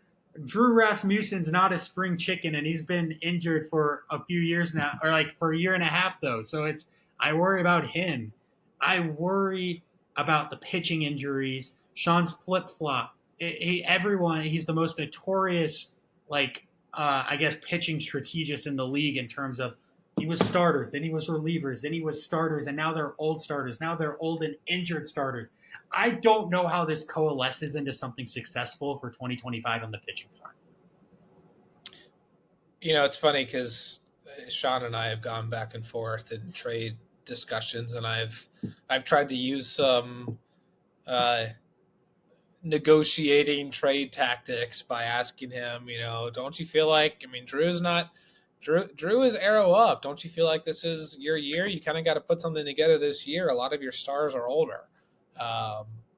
Drew Rasmussen's not a spring chicken, and he's been injured for a few years now, or for a year and a half, though. So I worry about him. I worry about the pitching injuries. Sean's flip-flop. he's the most notorious, I guess, pitching strategist in the league in terms of he was starters, then he was relievers, then he was starters, and now they're old starters. Now they're old and injured starters. I don't know how this coalesces into something successful for 2025 on the pitching front. It's funny because Sean and I have gone back and forth in trade discussions, and I've tried to use some negotiating trade tactics by asking him, don't you feel like, Drue is arrow up. Don't you feel like this is your year? You kind of got to put something together this year. A lot of your stars are older,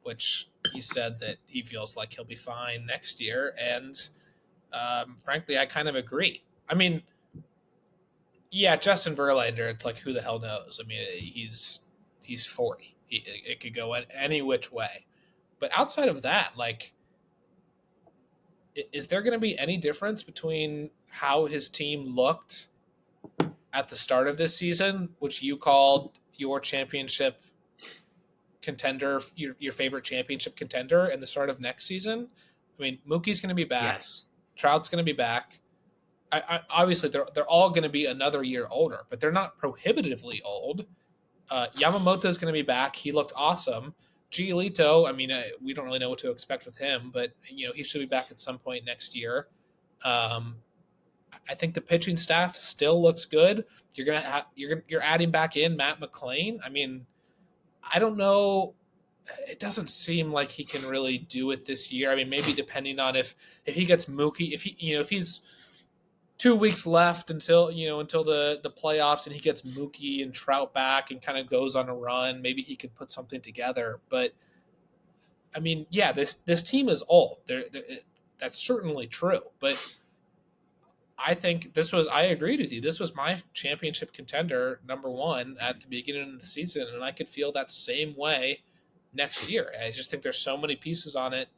which he said that he feels like he'll be fine next year. And frankly, I kind of agree. Yeah, Justin Verlander, it's like, who the hell knows? He's 40. It could go any which way. But outside of that, is there going to be any difference between how his team looked at the start of this season, which you called your championship contender, your favorite championship contender, and the start of next season? Mookie's going to be back. Yes. Trout's going to be back. Obviously, they're all going to be another year older, but they're not prohibitively old. Yamamoto's going to be back. He looked awesome. Giolito, we don't really know what to expect with him, but he should be back at some point next year. I think the pitching staff still looks good. You're adding back in Matt McClain. I don't know. It doesn't seem like he can really do it this year. Maybe depending on if he gets Mookie, if he's 2 weeks left until the playoffs and he gets Mookie and Trout back and kind of goes on a run, maybe he could put something together. But yeah, this team is old. That's certainly true. But I think I agreed with you. This was my championship contender, number one, at the beginning of the season, and I could feel that same way next year. I just think there's so many pieces on it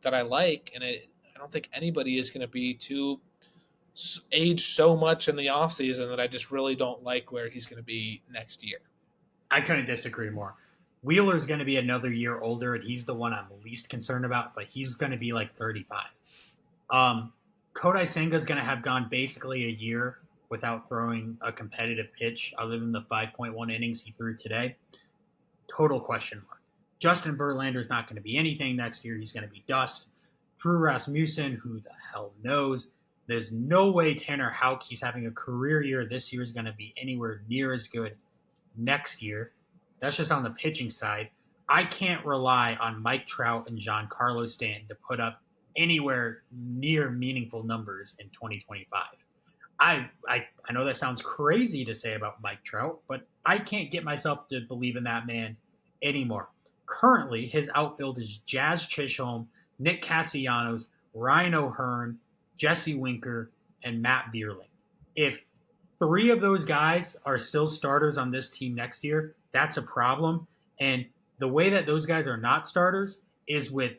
that I like, and I don't think anybody is going to be too aged so much in the offseason that I just really don't like where he's going to be next year. I couldn't disagree more. Wheeler's going to be another year older, and he's the one I'm least concerned about, but he's going to be like 35. Kodai Senga's going to have gone basically a year without throwing a competitive pitch other than the 5.1 innings he threw today. Total question mark. Justin Verlander's not going to be anything next year. He's going to be dust. Drue Rasmussen, who the hell knows? There's no way Tanner Houck, he's having a career year this year, is going to be anywhere near as good next year. That's just on the pitching side. I can't rely on Mike Trout and Giancarlo Stanton to put up anywhere near meaningful numbers in 2025. I know that sounds crazy to say about Mike Trout, but I can't get myself to believe in that man anymore. Currently, his outfield is Jazz Chisholm, Nick Castellanos, Ryan O'Hearn, Jesse Winker, and Matt Vierling. If 3 of those guys are still starters on this team next year, that's a problem. And the way that those guys are not starters is with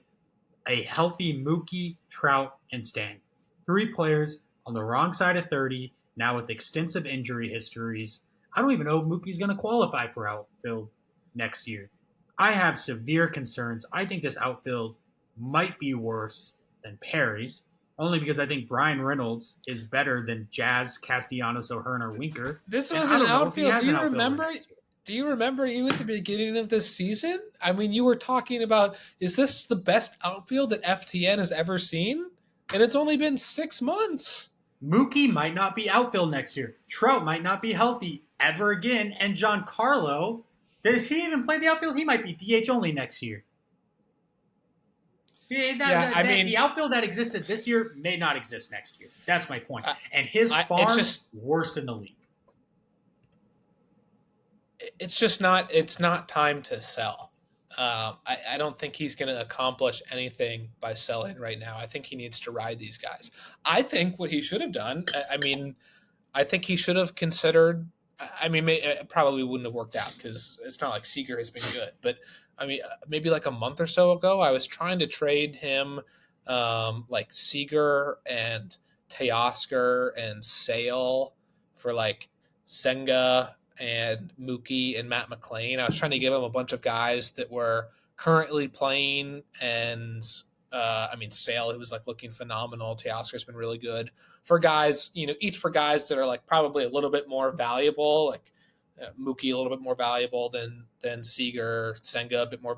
a healthy Mookie, Trout, and Stanton. 3 players on the wrong side of 30, now with extensive injury histories. I don't even know if Mookie's going to qualify for outfield next year. I have severe concerns. I think this outfield might be worse than Perry's, only because I think Brian Reynolds is better than Jazz, Castellanos, O'Hearn, or Winker. This was an outfield. Do you remember you at the beginning of this season? You were talking about, is this the best outfield that FTN has ever seen? And it's only been 6 months. Mookie might not be outfield next year. Trout might not be healthy ever again. And Giancarlo, does he even play the outfield? He might be DH only next year. The outfield that existed this year may not exist next year. That's my point. And his farm is worse than the league. It's not time to sell. I don't think he's going to accomplish anything by selling right now. I think he needs to ride these guys. I think what he should have done, I think he should have considered, it probably wouldn't have worked out because it's not like Seager has been good, but maybe like a month or so ago, I was trying to trade him like Seager and Teoscar and Sale for like Senga and Mookie and Matt McClain. I was trying to give him a bunch of guys that were currently playing and Sale, who was like looking phenomenal. Teoscar's been really good. For guys, each for guys that are like probably a little bit more valuable, like Mookie a little bit more valuable than Seager, Senga a bit more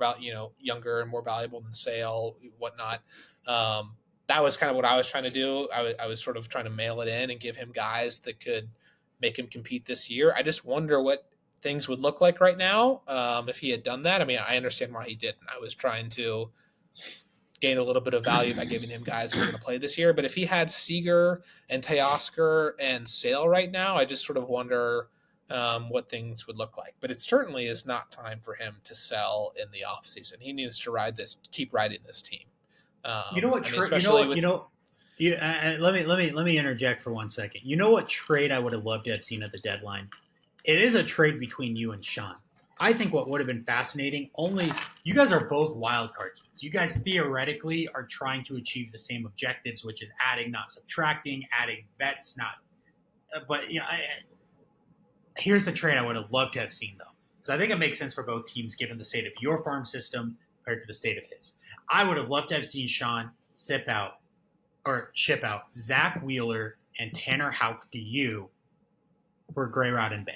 younger and more valuable than Sale, whatnot. That was kind of what I was trying to do. I was sort of trying to mail it in and give him guys that could make him compete this year. I just wonder what things would look like right now if he had done that. I mean, I understand why he didn't. I was trying to gain a little bit of value by giving him guys who are going to play this year. But if he had Seager and Teoscar and Sale right now, I just sort of wonder what things would look like. But it certainly is not time for him to sell in the offseason. He needs to keep riding this team. You know what? Let me interject for 1 second. You know what trade I would have loved to have seen at the deadline? It is a trade between you and Sean. I think what would have been fascinating. Only you guys are both wild card teams. You guys theoretically are trying to achieve the same objectives, which is adding, not subtracting, adding vets, not. But here's the trade I would have loved to have seen, though, because I think it makes sense for both teams given the state of your farm system compared to the state of his. I would have loved to have seen Sean ship out Zach Wheeler and Tanner Houck to you for Grayrod and Bam.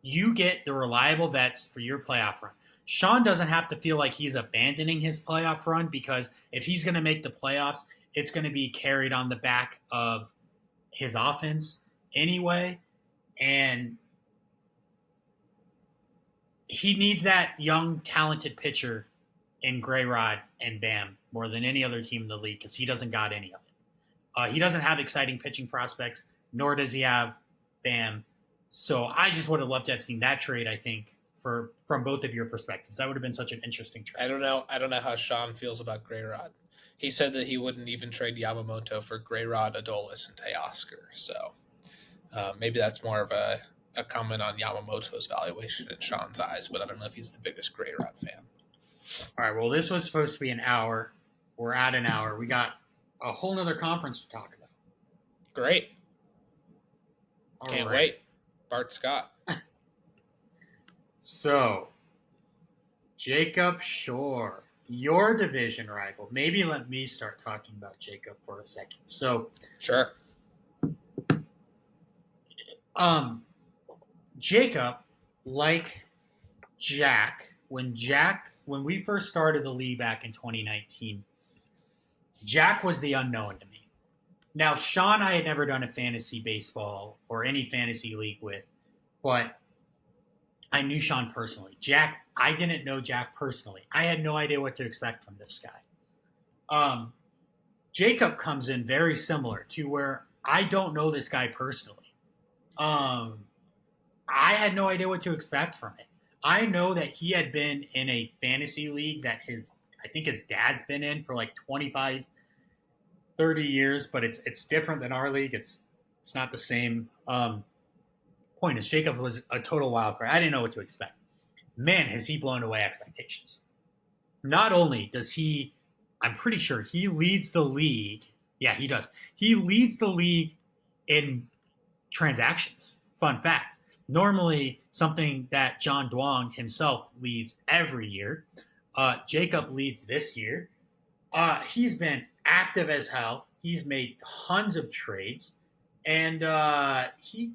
You get the reliable vets for your playoff run. Sean doesn't have to feel like he's abandoning his playoff run, because if he's going to make the playoffs, it's going to be carried on the back of his offense anyway. And he needs that young, talented pitcher in Grayrod and Bam more than any other team in the league, because he doesn't got any of it. He doesn't have exciting pitching prospects, nor does he have Bam. So I just would have loved to have seen that trade, I think, from both of your perspectives. That would have been such an interesting trade. I don't know how Sean feels about Grayrod. He said that he wouldn't even trade Yamamoto for Grayrod, Adolis, and Teoscar. So maybe that's more of a comment on Yamamoto's valuation in Sean's eyes, but I don't know if he's the biggest Grayrod fan. All right, well, this was supposed to be an hour. We're at an hour. We got a whole nother conference to talk about. Great. All Can't right. wait. Bart Scott. So, Jacob Shore, your division rival. Maybe let me start talking about Jacob for a second. So, Sure. Jacob, like Jack, when we first started the league back in 2019, Jack was the unknown to me. Now, Sean, I had never done a fantasy baseball or any fantasy league with, but I knew Sean personally. Jack, I didn't know Jack personally. I had no idea what to expect from this guy. Jacob comes in very similar to where I don't know this guy personally. I had no idea what to expect from it. I know that he had been in a fantasy league that I think his dad's been in for like 25, 30 years, but it's different than our league. It's not the same. Point is, Jacob was a total wild card. I didn't know what to expect. Man, has he blown away expectations. Not only does I'm pretty sure he leads the league. Yeah, he does. He leads the league in transactions. Fun fact. Normally, something that John Duong himself leads every year. Jacob leads this year. He's been active as hell. He's made tons of trades. And I'm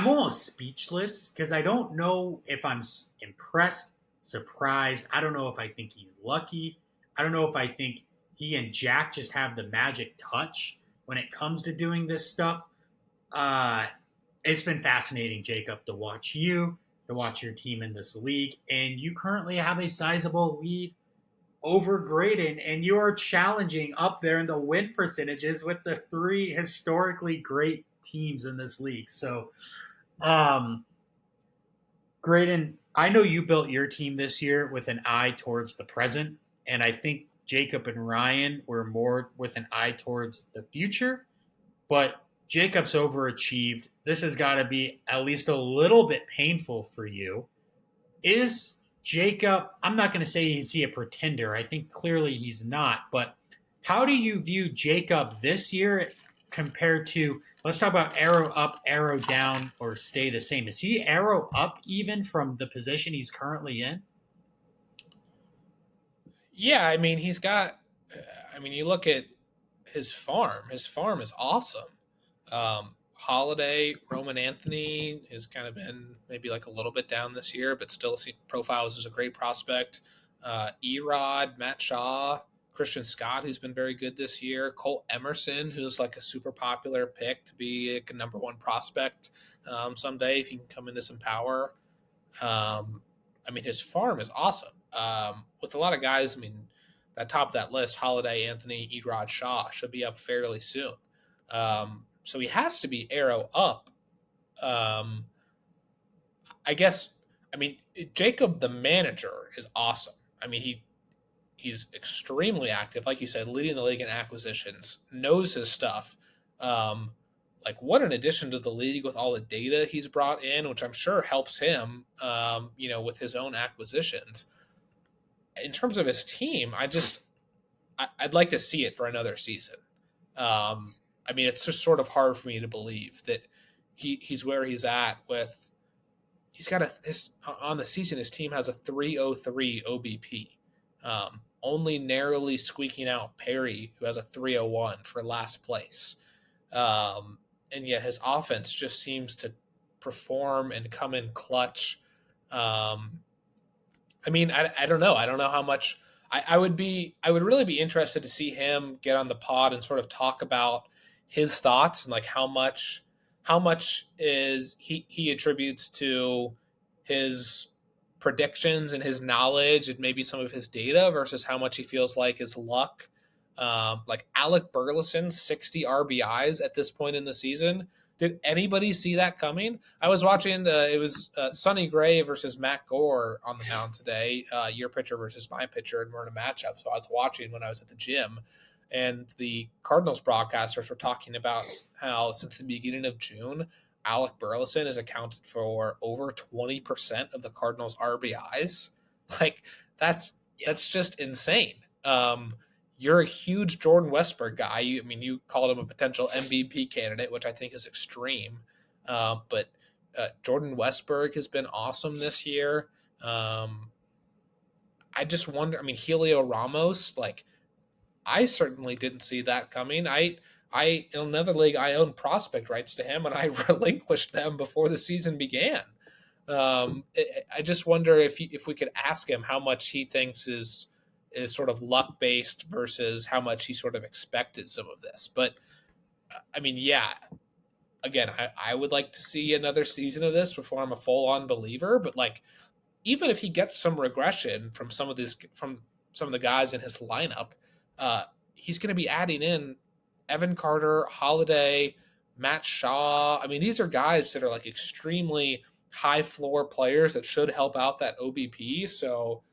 almost speechless because I don't know if I'm impressed, surprised. I don't know if I think he's lucky. I don't know if I think he and Jack just have the magic touch when it comes to doing this stuff. It's been fascinating, Jacob, to watch your team in this league. And you currently have a sizable lead over Graydon, and you are challenging up there in the win percentages with the three historically great teams in this league. So, Graydon, I know you built your team this year with an eye towards the present, and I think Jacob and Ryan were more with an eye towards the future, but Jacob's overachieved. This has got to be at least a little bit painful for you. Is Jacob, I'm not going to say is he a pretender. I think clearly he's not, but how do you view Jacob this year compared to Let's talk about arrow up, arrow down, or stay the same. Is he arrow up even from the position he's currently in? Yeah, I mean, he's got. I mean, you look at his farm. His farm is awesome. Holiday, Roman Anthony has kind of been maybe like a little bit down this year, but still profiles as a great prospect. Erod, Matt Shaw, Christian Scott, who's been very good this year. Cole Emerson, who's like a super popular pick to be like a number one prospect someday if he can come into some power. I mean, his farm is awesome. With a lot of guys, I mean, that top of that list, Holiday, Anthony, Erod, Shaw, should be up fairly soon. So he has to be arrow up. I guess, I mean, Jacob, the manager, is awesome. I mean, he's extremely active, like you said, leading the league in acquisitions, knows his stuff. Like, what an addition to the league with all the data he's brought in, which I'm sure helps him, with his own acquisitions. In terms of his team, I'd like to see it for another season. I mean, it's just sort of hard for me to believe that he's where he's at with. He's got on the season. His team has a 303 OBP, only narrowly squeaking out Perry, who has a 301 for last place. And yet his offense just seems to perform and come in clutch. I mean, I don't know. I don't know how much I would really be interested to see him get on the pod and sort of talk about his thoughts and like how much is he attributes to his predictions and his knowledge and maybe some of his data versus how much he feels like his luck. Like Alec Burleson's 60 RBIs at this point in the season. Did anybody see that coming? I was watching it was Sonny Gray versus Matt Gore on the mound today, your pitcher versus my pitcher, and we're in a matchup. So I was watching when I was at the gym, and the Cardinals broadcasters were talking about how since the beginning of June, Alec Burleson has accounted for over 20% of the Cardinals' RBIs. Like, that's just insane. You're a huge Jordan Westberg guy. You called him a potential MVP candidate, which I think is extreme. But Jordan Westberg has been awesome this year. I just wonder. I mean, Helio Ramos. Like, I certainly didn't see that coming. I in another league, I own prospect rights to him, and I relinquished them before the season began. I just wonder if we could ask him how much he thinks is sort of luck based versus how much he sort of expected some of this. But I mean, yeah, again, I would like to see another season of this before I'm a full on believer. But like, even if he gets some regression from some of the guys in his lineup, he's going to be adding in Evan Carter, Holiday, Matt Shaw. I mean, these are guys that are like extremely high floor players that should help out that OBP. So,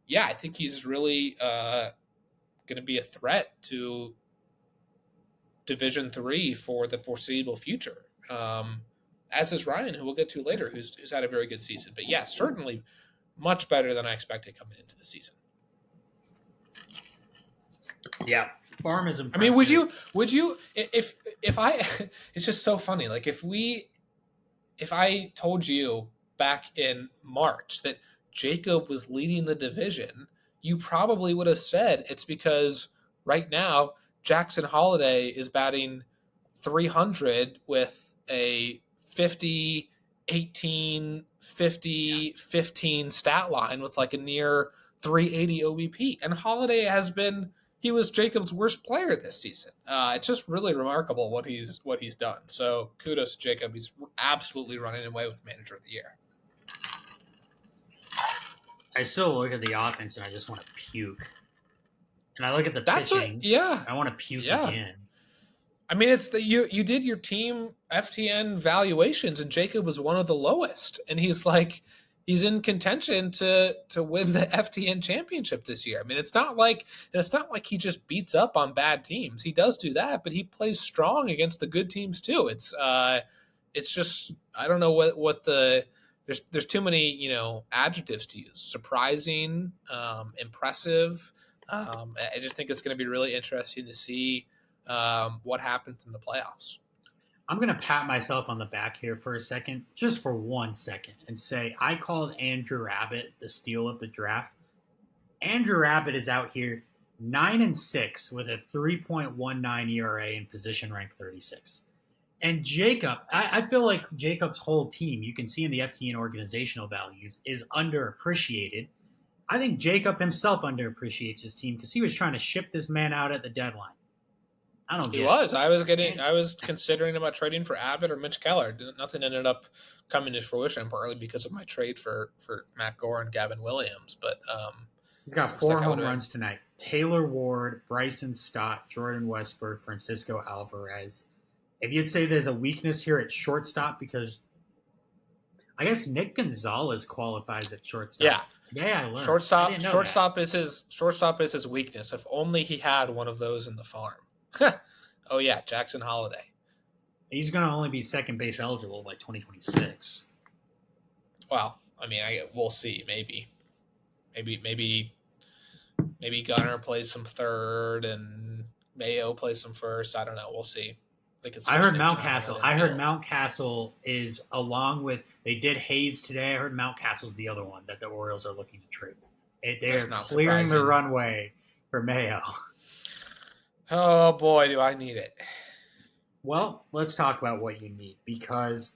yeah, I think he's really going to be a threat to Division III for the foreseeable future. As is Ryan, who we'll get to later, who's had a very good season. But yeah, certainly much better than I expected coming into the season. Yeah, farm is impressive. I mean, would you if I? It's just so funny. Like if I told you back in March that Jacob was leading the division, you probably would have said it's because right now Jackson Holiday is batting 300 with a 50, 18, 50, 15 stat line with like a near 380 OBP. And Holiday he was Jacob's worst player this season. It's just really remarkable what he's done. So kudos to Jacob. He's absolutely running away with Manager of the Year. I still look at the offense and I just want to puke. And I look at the pitching. I want to puke again. I mean, it's you did your team FTN valuations, and Jacob was one of the lowest, and he's in contention to win the FTN championship this year. I mean, it's not like he just beats up on bad teams. He does do that, but he plays strong against the good teams too. It's just I don't know what the there's too many adjectives to use. Surprising, impressive. I just think it's going to be really interesting to see what happens in the playoffs. I'm going to pat myself on the back here for a second, just for 1 second, and say I called Andrew Abbott the steal of the draft. Andrew Abbott is out here 9-6 with a 3.19 ERA in position rank 36. And Jacob, I feel like Jacob's whole team, you can see in the FTN organizational values, is underappreciated. I think Jacob himself underappreciates his team because he was trying to ship this man out at the deadline. I don't get He it. was. I was considering about trading for Abbott or Mitch Keller. Nothing ended up coming to fruition, partly because of my trade for Matt Gore and Gavin Williams. But He's got looks 4 like I home would've runs tonight. Taylor Ward, Bryson Stott, Jordan Westburg, Francisco Alvarez. If you'd say there's a weakness here at shortstop, because I guess Nick Gonzalez qualifies at shortstop. Yeah. Today I learned. I shortstop didn't know shortstop is his weakness. If only he had one of those in the farm. Oh yeah, Jackson Holiday. that. He's going to only be second base eligible by 2026. Well, I mean, we'll see. Maybe Gunnar plays some third and Mayo plays some first. I don't know. We'll see. I heard Mountcastle is along with they did Hayes today. I heard Mountcastle's the other one that the Orioles are looking to trade. They're clearing the runway for Mayo. Oh boy, do I need it. Well, let's talk about what you need because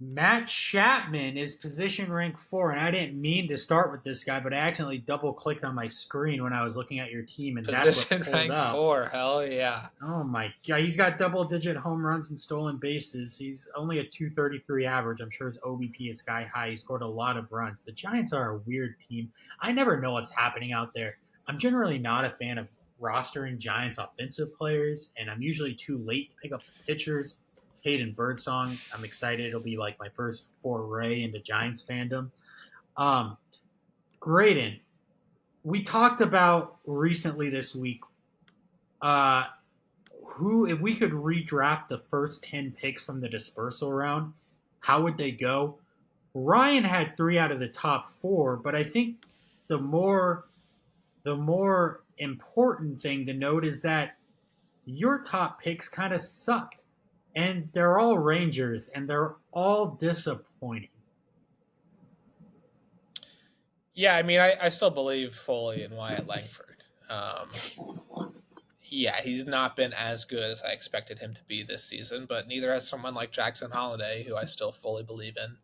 Matt Chapman is position rank 4, and I didn't mean to start with this guy, but I accidentally double-clicked on my screen when I was looking at your team, and that's Position what pulled rank up. 4, hell yeah. Oh my God, he's got double-digit home runs and stolen bases. He's only a 233 average. I'm sure his OBP is sky high. He scored a lot of runs. The Giants are a weird team. I never know what's happening out there. I'm generally not a fan of rostering Giants offensive players, and I'm usually too late to pick up pitchers. Hayden Birdsong, I'm excited. It'll be like my first foray into Giants fandom. Graydon, we talked about recently this week if we could redraft the first 10 picks from the dispersal round, how would they go? Ryan had 3 out of the top 4, but I think the more important thing to note is that your top picks kind of sucked. And they're all Rangers, and they're all disappointing. Yeah, I mean, I still believe fully in Wyatt Langford. Yeah, he's not been as good as I expected him to be this season, but neither has someone like Jackson Holiday, who I still fully believe in.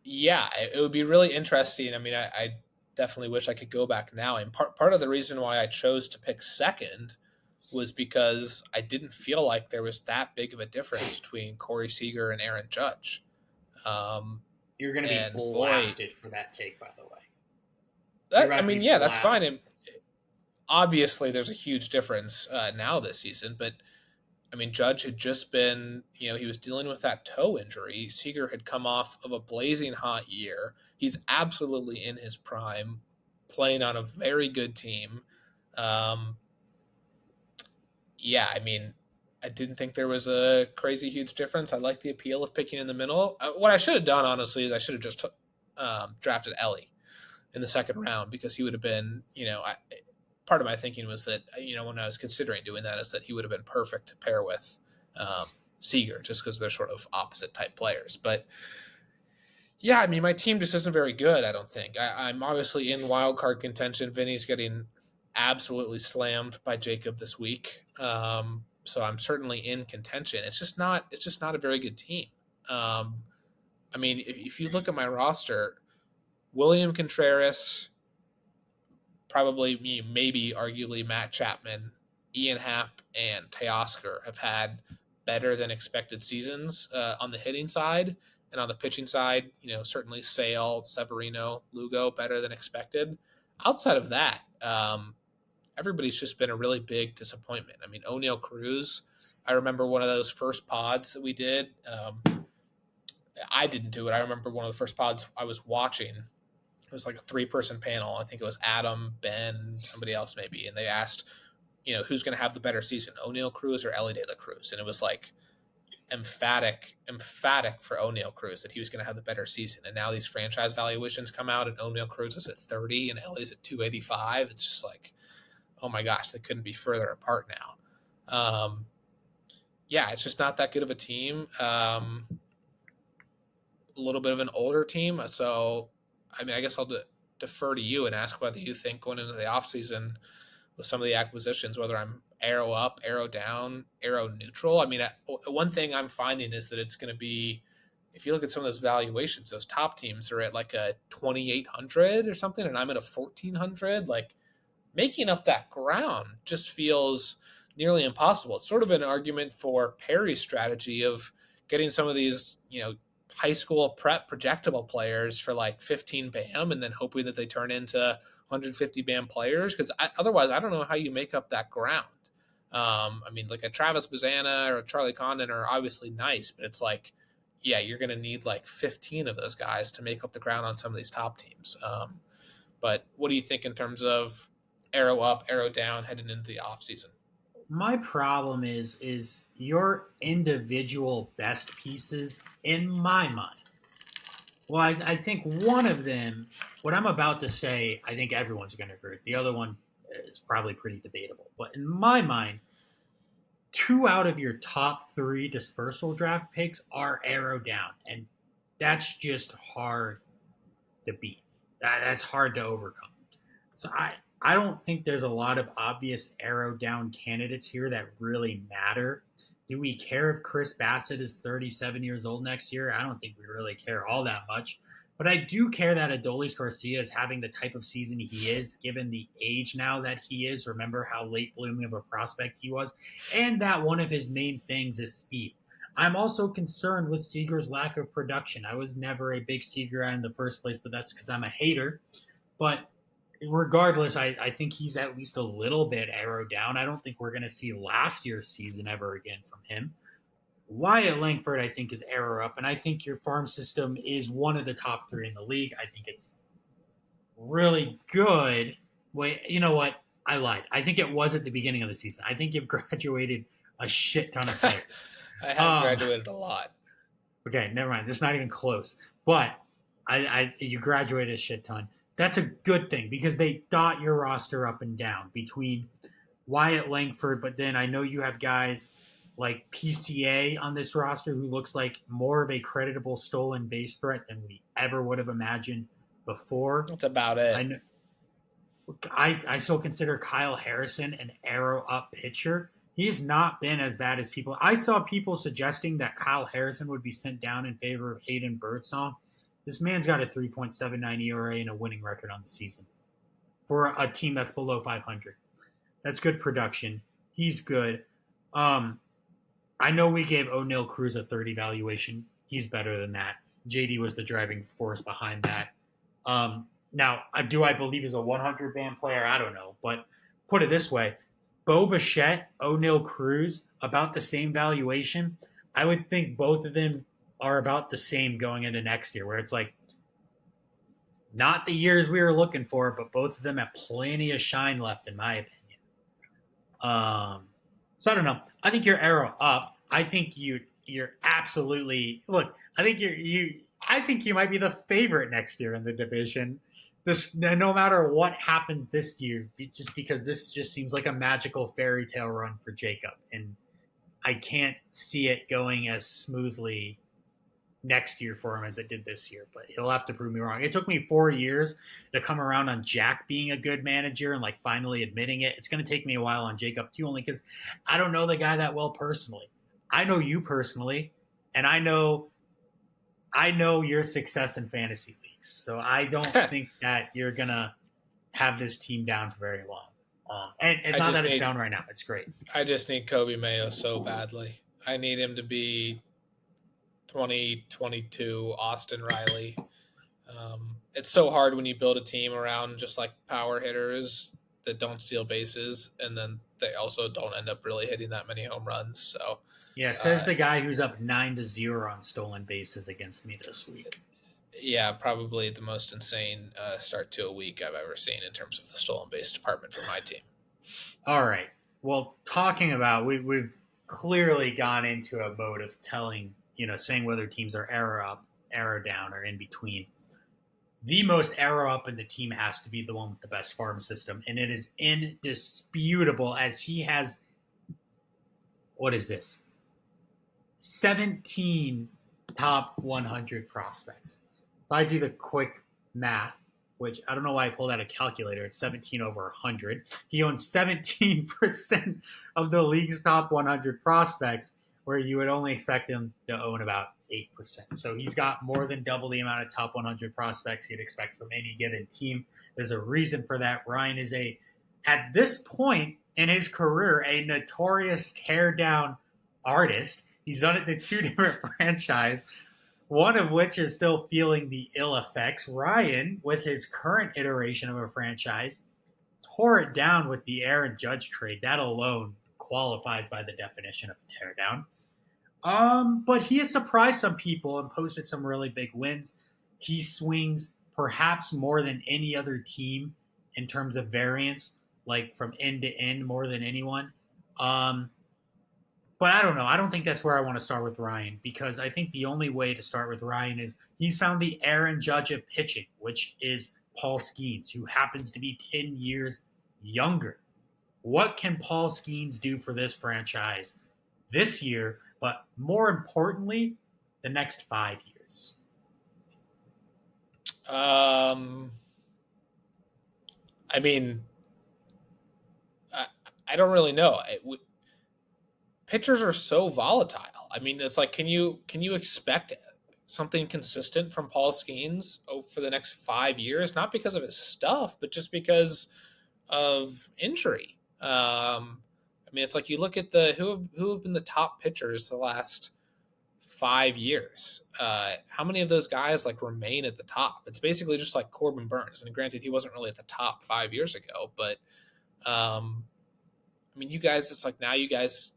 Yeah, it would be really interesting. I mean, I definitely wish I could go back now. And part of the reason why I chose to pick second was because I didn't feel like there was that big of a difference between Corey Seager and Aaron Judge. You're going to be blasted for that take, by the way. That's fine. And obviously, there's a huge difference now this season, but I mean, Judge had just been, he was dealing with that toe injury. Seager had come off of a blazing hot year. He's absolutely in his prime, playing on a very good team. Yeah, I mean, I didn't think there was a crazy huge difference. I like the appeal of picking in the middle. What I should have done, honestly, is I should have just drafted Ellie in the second round because he would have been, part of my thinking was that, when I was considering doing that is that he would have been perfect to pair with Seager just because they're sort of opposite type players. But yeah, I mean, my team just isn't very good, I don't think. I'm obviously in wild card contention. Vinny's getting absolutely slammed by Jacob this week. So I'm certainly in contention. It's just not a very good team. I mean, if you look at my roster, William Contreras, probably maybe arguably Matt Chapman, Ian Happ, and Teoscar have had better than expected seasons on the hitting side, and on the pitching side, certainly Sale, Severino, Lugo better than expected. Outside of that, everybody's just been a really big disappointment. I mean, O'Neal Cruz, I remember one of those first pods that we did. I didn't do it. I remember one of the first pods I was watching. It was like a 3-person panel. I think it was Adam, Ben, somebody else maybe. And they asked, who's going to have the better season, O'Neal Cruz or Ellie De La Cruz? And it was like emphatic for O'Neal Cruz that he was going to have the better season. And now these franchise valuations come out and O'Neal Cruz is at 30 and Ellie's at 285. It's just like, oh my gosh, they couldn't be further apart now. yeah, it's just not that good of a team. A little bit of an older team. So, I mean, I guess I'll defer to you and ask whether you think going into the offseason with some of the acquisitions, whether I'm arrow up, arrow down, arrow neutral. I mean, one thing I'm finding is that it's going to be, if you look at some of those valuations, those top teams are at like a 2,800 or something, and I'm at a 1,400. Like, making up that ground just feels nearly impossible. It's sort of an argument for Perry's strategy of getting some of these, high school prep projectable players for like 15 BAM and then hoping that they turn into 150 BAM players. Because otherwise, I don't know how you make up that ground. I mean, like a Travis Bazana or a Charlie Condon are obviously nice, but it's like, yeah, you're going to need like 15 of those guys to make up the ground on some of these top teams. But what do you think in terms of arrow up, arrow down heading into the offseason? My problem is your individual best pieces, in my mind. Well, I think one of them, what I'm about to say, I think everyone's going to agree. The other one is probably pretty debatable. But in my mind, 2 out of your top 3 dispersal draft picks are arrow down. And that's just hard to beat. That's hard to overcome. So I don't think there's a lot of obvious arrow down candidates here that really matter. Do we care if Chris Bassett is 37 years old next year? I don't think we really care all that much. But I do care that Adolis Garcia is having the type of season he is, given the age now that he is. Remember how late blooming of a prospect he was? And that one of his main things is speed. I'm also concerned with Seager's lack of production. I was never a big Seager guy in the first place, but that's because I'm a hater. But regardless, I think he's at least a little bit arrow down. I don't think we're going to see last year's season ever again from him. Wyatt Langford, I think, is arrow up, and I think your farm system is one of the top 3 in the league. I think it's really good. Wait, you know what? I lied. I think it was at the beginning of the season. I think you've graduated a shit ton of players. I have graduated a lot. Okay, never mind. That's not even close. But you graduated a shit ton. That's a good thing because they dot your roster up and down between Wyatt Langford, but then I know you have guys like PCA on this roster who looks like more of a creditable stolen base threat than we ever would have imagined before. That's about it. I still consider Kyle Harrison an arrow up pitcher. He's not been as bad as people. I saw people suggesting that Kyle Harrison would be sent down in favor of Hayden Birdsong. This man's got a 3.79 ERA and a winning record on the season for a team that's below 500. That's good production. He's good. I know we gave O'Neal Cruz a 30 valuation. He's better than that. JD was the driving force behind that. Now, do I believe he's a 100 BAM player? I don't know. But put it this way. Bo Bichette, O'Neal Cruz, about the same valuation. I would think both of them are about the same going into next year, where it's like not the years we were looking for, but both of them have plenty of shine left, in my opinion. So I don't know. I think you're arrow up. I think you're absolutely look. I think I think you might be the favorite next year in the division. No matter what happens this year, just because this just seems like a magical fairy tale run for Jacob, and I can't see it going as smoothly next year for him as it did this year, but he'll have to prove me wrong. It took me 4 years to come around on Jack being a good manager and like finally admitting it. It's going to take me a while on Jacob too, only because I don't know the guy that well personally. I know you personally, and I know your success in fantasy leagues. So I don't think that you're going to have this team down for very long. And not that it's down right now. It's great. I just need Kobe Mayo so badly. I need him to be 2022 Austin Riley. It's so hard when you build a team around just like power hitters that don't steal bases, and then they also don't end up really hitting that many home runs. So yeah, says the guy who's up 9-0 on stolen bases against me this week. Yeah, probably the most insane start to a week I've ever seen in terms of the stolen base department for my team. All right. Well, talking about we've clearly gone into a mode of saying whether teams are arrow up, arrow down, or in between. The most arrow up in the team has to be the one with the best farm system, and it is indisputable as he has. What is this? 17 top 100 prospects. If I do the quick math, which I don't know why I pulled out a calculator, it's 17 over 100. He owns 17% of the league's top 100 prospects, where you would only expect him to own about 8%. So he's got more than double the amount of top 100 prospects you'd expect from any given team. There's a reason for that. Ryan is at this point in his career, a notorious tear-down artist. He's done it to two different franchises, one of which is still feeling the ill effects. Ryan, with his current iteration of a franchise, tore it down with the Aaron Judge trade. That alone qualifies by the definition of a teardown. But he has surprised some people and posted some really big wins. He swings perhaps more than any other team in terms of variance, like from end to end more than anyone. But I don't know. I don't think that's where I want to start with Ryan, because I think the only way to start with Ryan is he's found the Aaron Judge of pitching, which is Paul Skeens, who happens to be 10 years younger. What can Paul Skeens do for this franchise this year, but more importantly, the next 5 years? I mean, I don't really know. Pitchers are so volatile. I mean, it's like, can you expect something consistent from Paul Skeens for the next 5 years? Not because of his stuff, but just because of injury. I mean, it's like you look at who have been the top pitchers the last 5 years. How many of those guys like remain at the top? It's basically just like Corbin Burns. And granted, he wasn't really at the top 5 years ago, but I mean, you guys, it's like now you guys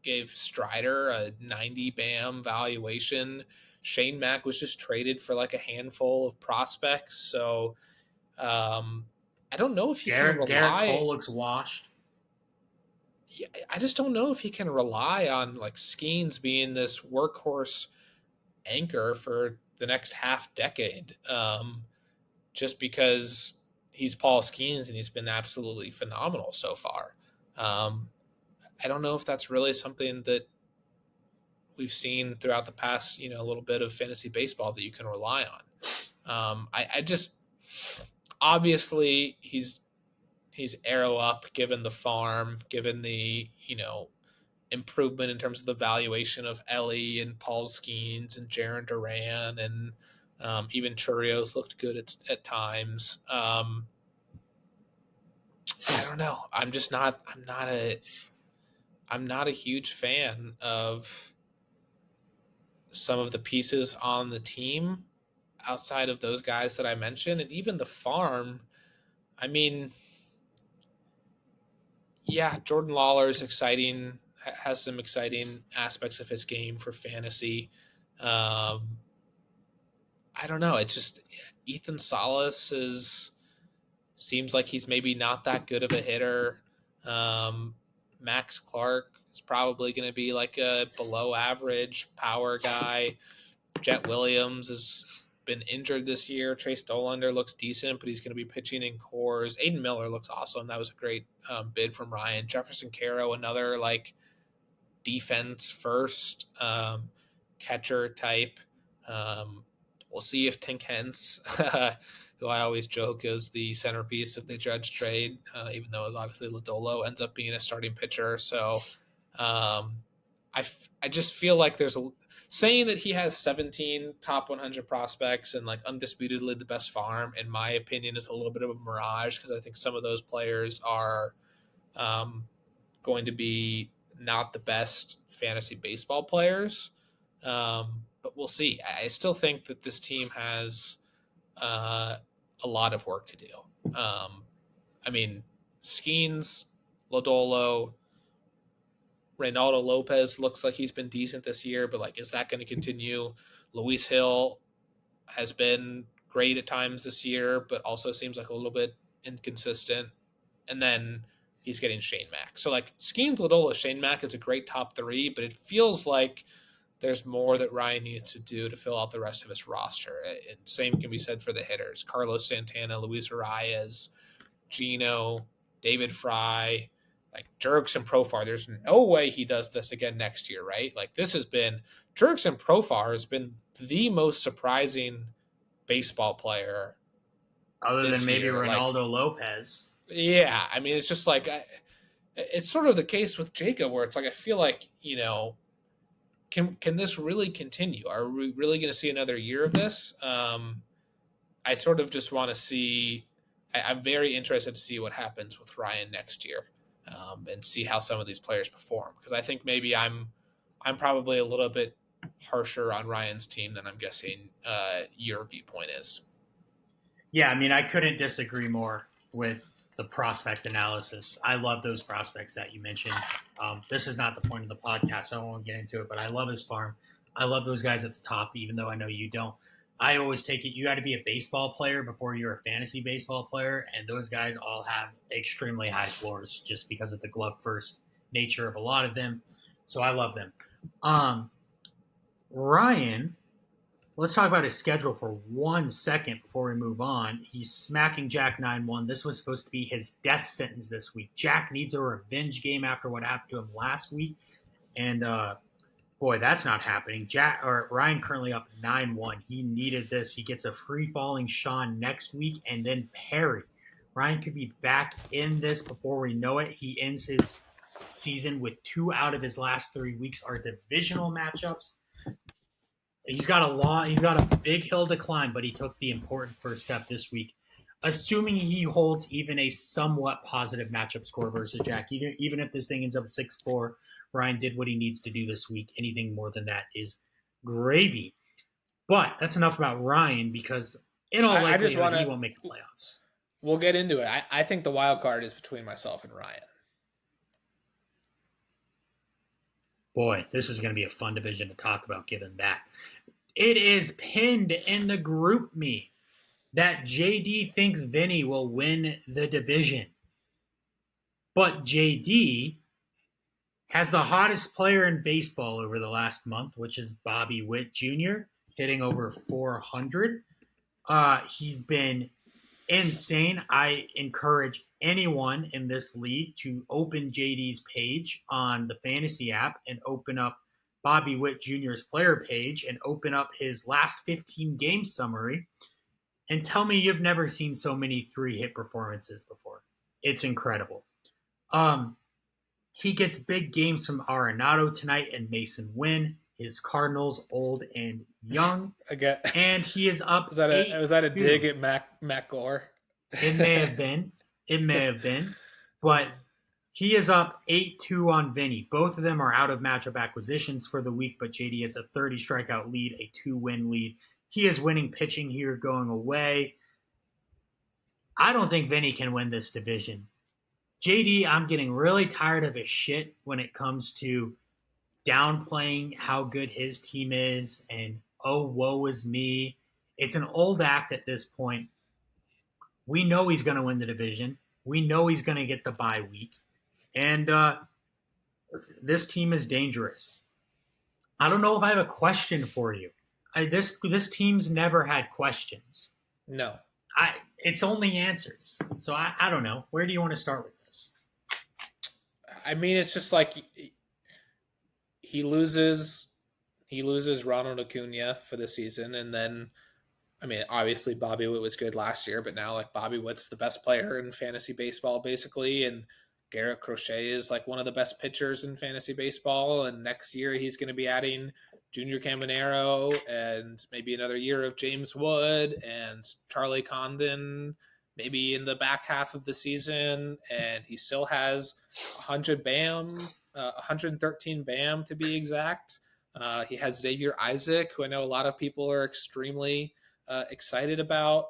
gave Strider a 90 BAM valuation. Shane Mack was just traded for like a handful of prospects. So I don't know if he can rely. Garrett Cole looks washed. Yeah, I just don't know if he can rely on like Skeens being this workhorse anchor for the next half decade. Just because he's Paul Skeens and he's been absolutely phenomenal so far. I don't know if that's really something that we've seen throughout the past, a little bit of fantasy baseball that you can rely on. I just, obviously he's arrow up given the farm, given the, improvement in terms of the valuation of Ellie and Paul Skeens and Jarren Duran, and even Churios looked good at times. I don't know. I'm not a huge fan of some of the pieces on the team outside of those guys that I mentioned, and even the farm. I mean, yeah, Jordan Lawler is exciting, has some exciting aspects of his game for fantasy. I don't know. It's just Ethan Salas seems like he's maybe not that good of a hitter. Max Clark is probably going to be like a below average power guy. Jet Williams has been injured this year. Trace Dollander looks decent, but he's going to be pitching in cores. Aiden Miller looks awesome. That was a great bid from Ryan. Jefferson Caro, another like defense first catcher type. We'll see if Tink Hence, who I always joke is the centerpiece of the Judge trade, even though it's obviously Lodolo, ends up being a starting pitcher. So I just feel like saying that he has 17 top 100 prospects and like undisputedly the best farm, in my opinion, is a little bit of a mirage, because I think some of those players are going to be not the best fantasy baseball players. But we'll see. I still think that this team has a lot of work to do. I mean, Skeens, Lodolo, Reynaldo Lopez looks like he's been decent this year, but like, is that going to continue? Luis Hill has been great at times this year, but also seems like a little bit inconsistent. And then he's getting Shane Mack. So like Skeens, Lodolo, Shane Mack is a great top three, but it feels like there's more that Ryan needs to do to fill out the rest of his roster. And same can be said for the hitters. Carlos Santana, Luis Arias, Gino, David Fry. like Jurickson Profar, there's no way he does this again next year, right? Like Jurickson Profar has been the most surprising baseball player Other this than maybe year. Ronaldo Lopez. Yeah, I mean, it's just like it's sort of the case with Jacob, where it's like I feel like can this really continue? Are we really going to see another year of this? I sort of just want to see. I'm very interested to see what happens with Ryan next year, and see how some of these players perform. Because I think maybe I'm probably a little bit harsher on Ryan's team than I'm guessing your viewpoint is. Yeah, I mean, I couldn't disagree more with the prospect analysis. I love those prospects that you mentioned. This is not the point of the podcast, so I won't get into it, but I love his farm. I love those guys at the top, even though I know you don't. I always take it, you got to be a baseball player before you're a fantasy baseball player, and those guys all have extremely high floors just because of the glove-first nature of a lot of them. So I love them. Ryan, let's talk about his schedule for 1 second before we move on. He's smacking Jack 9-1. This was supposed to be his death sentence this week. Jack needs a revenge game after what happened to him last week. And boy, that's not happening. Ryan currently up 9-1. He needed this. He gets a free falling Sean next week and then Perry. Ryan could be back in this before we know it. He ends his season with 2 out of his last 3 weeks are divisional matchups. He's got a big hill to climb, but he took the important first step this week. Assuming he holds even a somewhat positive matchup score versus Jack, even if this thing ends up 6-4, Ryan did what he needs to do this week. Anything more than that is gravy. But that's enough about Ryan, because in all likelihood, he won't make the playoffs. We'll get into it. I think the wild card is between myself and Ryan. Boy, this is going to be a fun division to talk about given that. It is pinned in the group me that JD thinks Vinny will win the division. But JD has the hottest player in baseball over the last month, which is Bobby Witt Jr., hitting over 400. He's been insane. I encourage anyone in this league to open JD's page on the fantasy app and open up Bobby Witt Jr.'s player page and open up his last 15 game summary and tell me you've never seen so many 3-hit performances before. It's incredible. He gets big games from Arenado tonight and Mason Wynn, his Cardinals, old and young. And he is up. Was that a dig at Matt Gore? It may have been. But he is up 8-2 on Vinny. Both of them are out of matchup acquisitions for the week, but JD has a 30 strikeout lead, a 2-win lead. He is winning pitching here going away. I don't think Vinny can win this division. JD, I'm getting really tired of his shit when it comes to downplaying how good his team is and, oh, woe is me. It's an old act at this point. We know he's going to win the division. We know he's going to get the bye week. And this team is dangerous. I don't know if I have a question for you. This team's never had questions. No. It's only answers. So I don't know. Where do you want to start with this? I mean, it's just like he loses Ronald Acuna for the season, and then, I mean, obviously Bobby Witt was good last year, but now like Bobby Witt's the best player in fantasy baseball basically, and Garrett Crochet is like one of the best pitchers in fantasy baseball, and next year he's going to be adding Junior Caminero and maybe another year of James Wood and Charlie Condon maybe in the back half of the season, and he still has 100 BAM, 113 BAM to be exact. He has Xavier Isaac, who I know a lot of people are extremely excited about.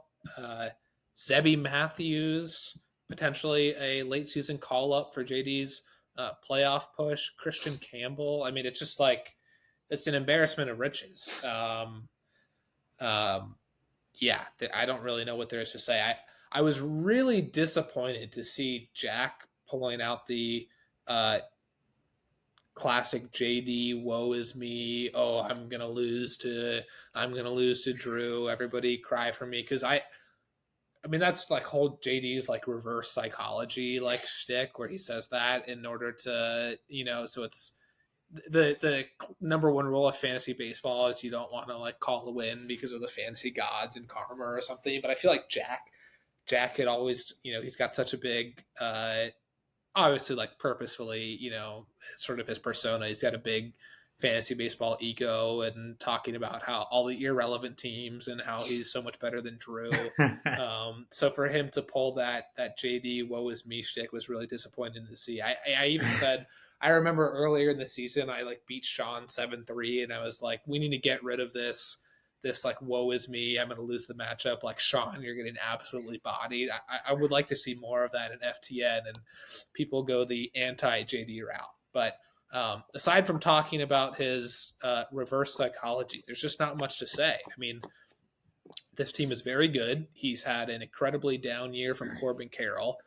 Zebby Matthews, potentially a late season call up for JD's playoff push. Christian Campbell. I mean, it's just like, it's an embarrassment of riches. I don't really know what there is to say. I was really disappointed to see Jack pulling out the classic JD woe is me. Oh, I'm gonna lose to Drue. Everybody cry for me, because I mean, that's like whole JD's like reverse psychology like shtick where he says that in order to, so it's the number one rule of fantasy baseball is you don't want to like call a win because of the fantasy gods and karma or something. But I feel like Jack had always, he's got such a big, obviously like purposefully, sort of his persona. He's got a big fantasy baseball ego and talking about how all the irrelevant teams and how he's so much better than Drue. So for him to pull that JD woe is me shtick was really disappointing to see. I even said, I remember earlier in the season, I like beat Sean 7-3 and I was like, we need to get rid of this like woe is me, I'm going to lose the matchup. Like, Sean, you're getting absolutely bodied. I would like to see more of that in FTN and people go the anti-JD route. But aside from talking about his reverse psychology, there's just not much to say. I mean, this team is very good. He's had an incredibly down year from Corbin Carroll.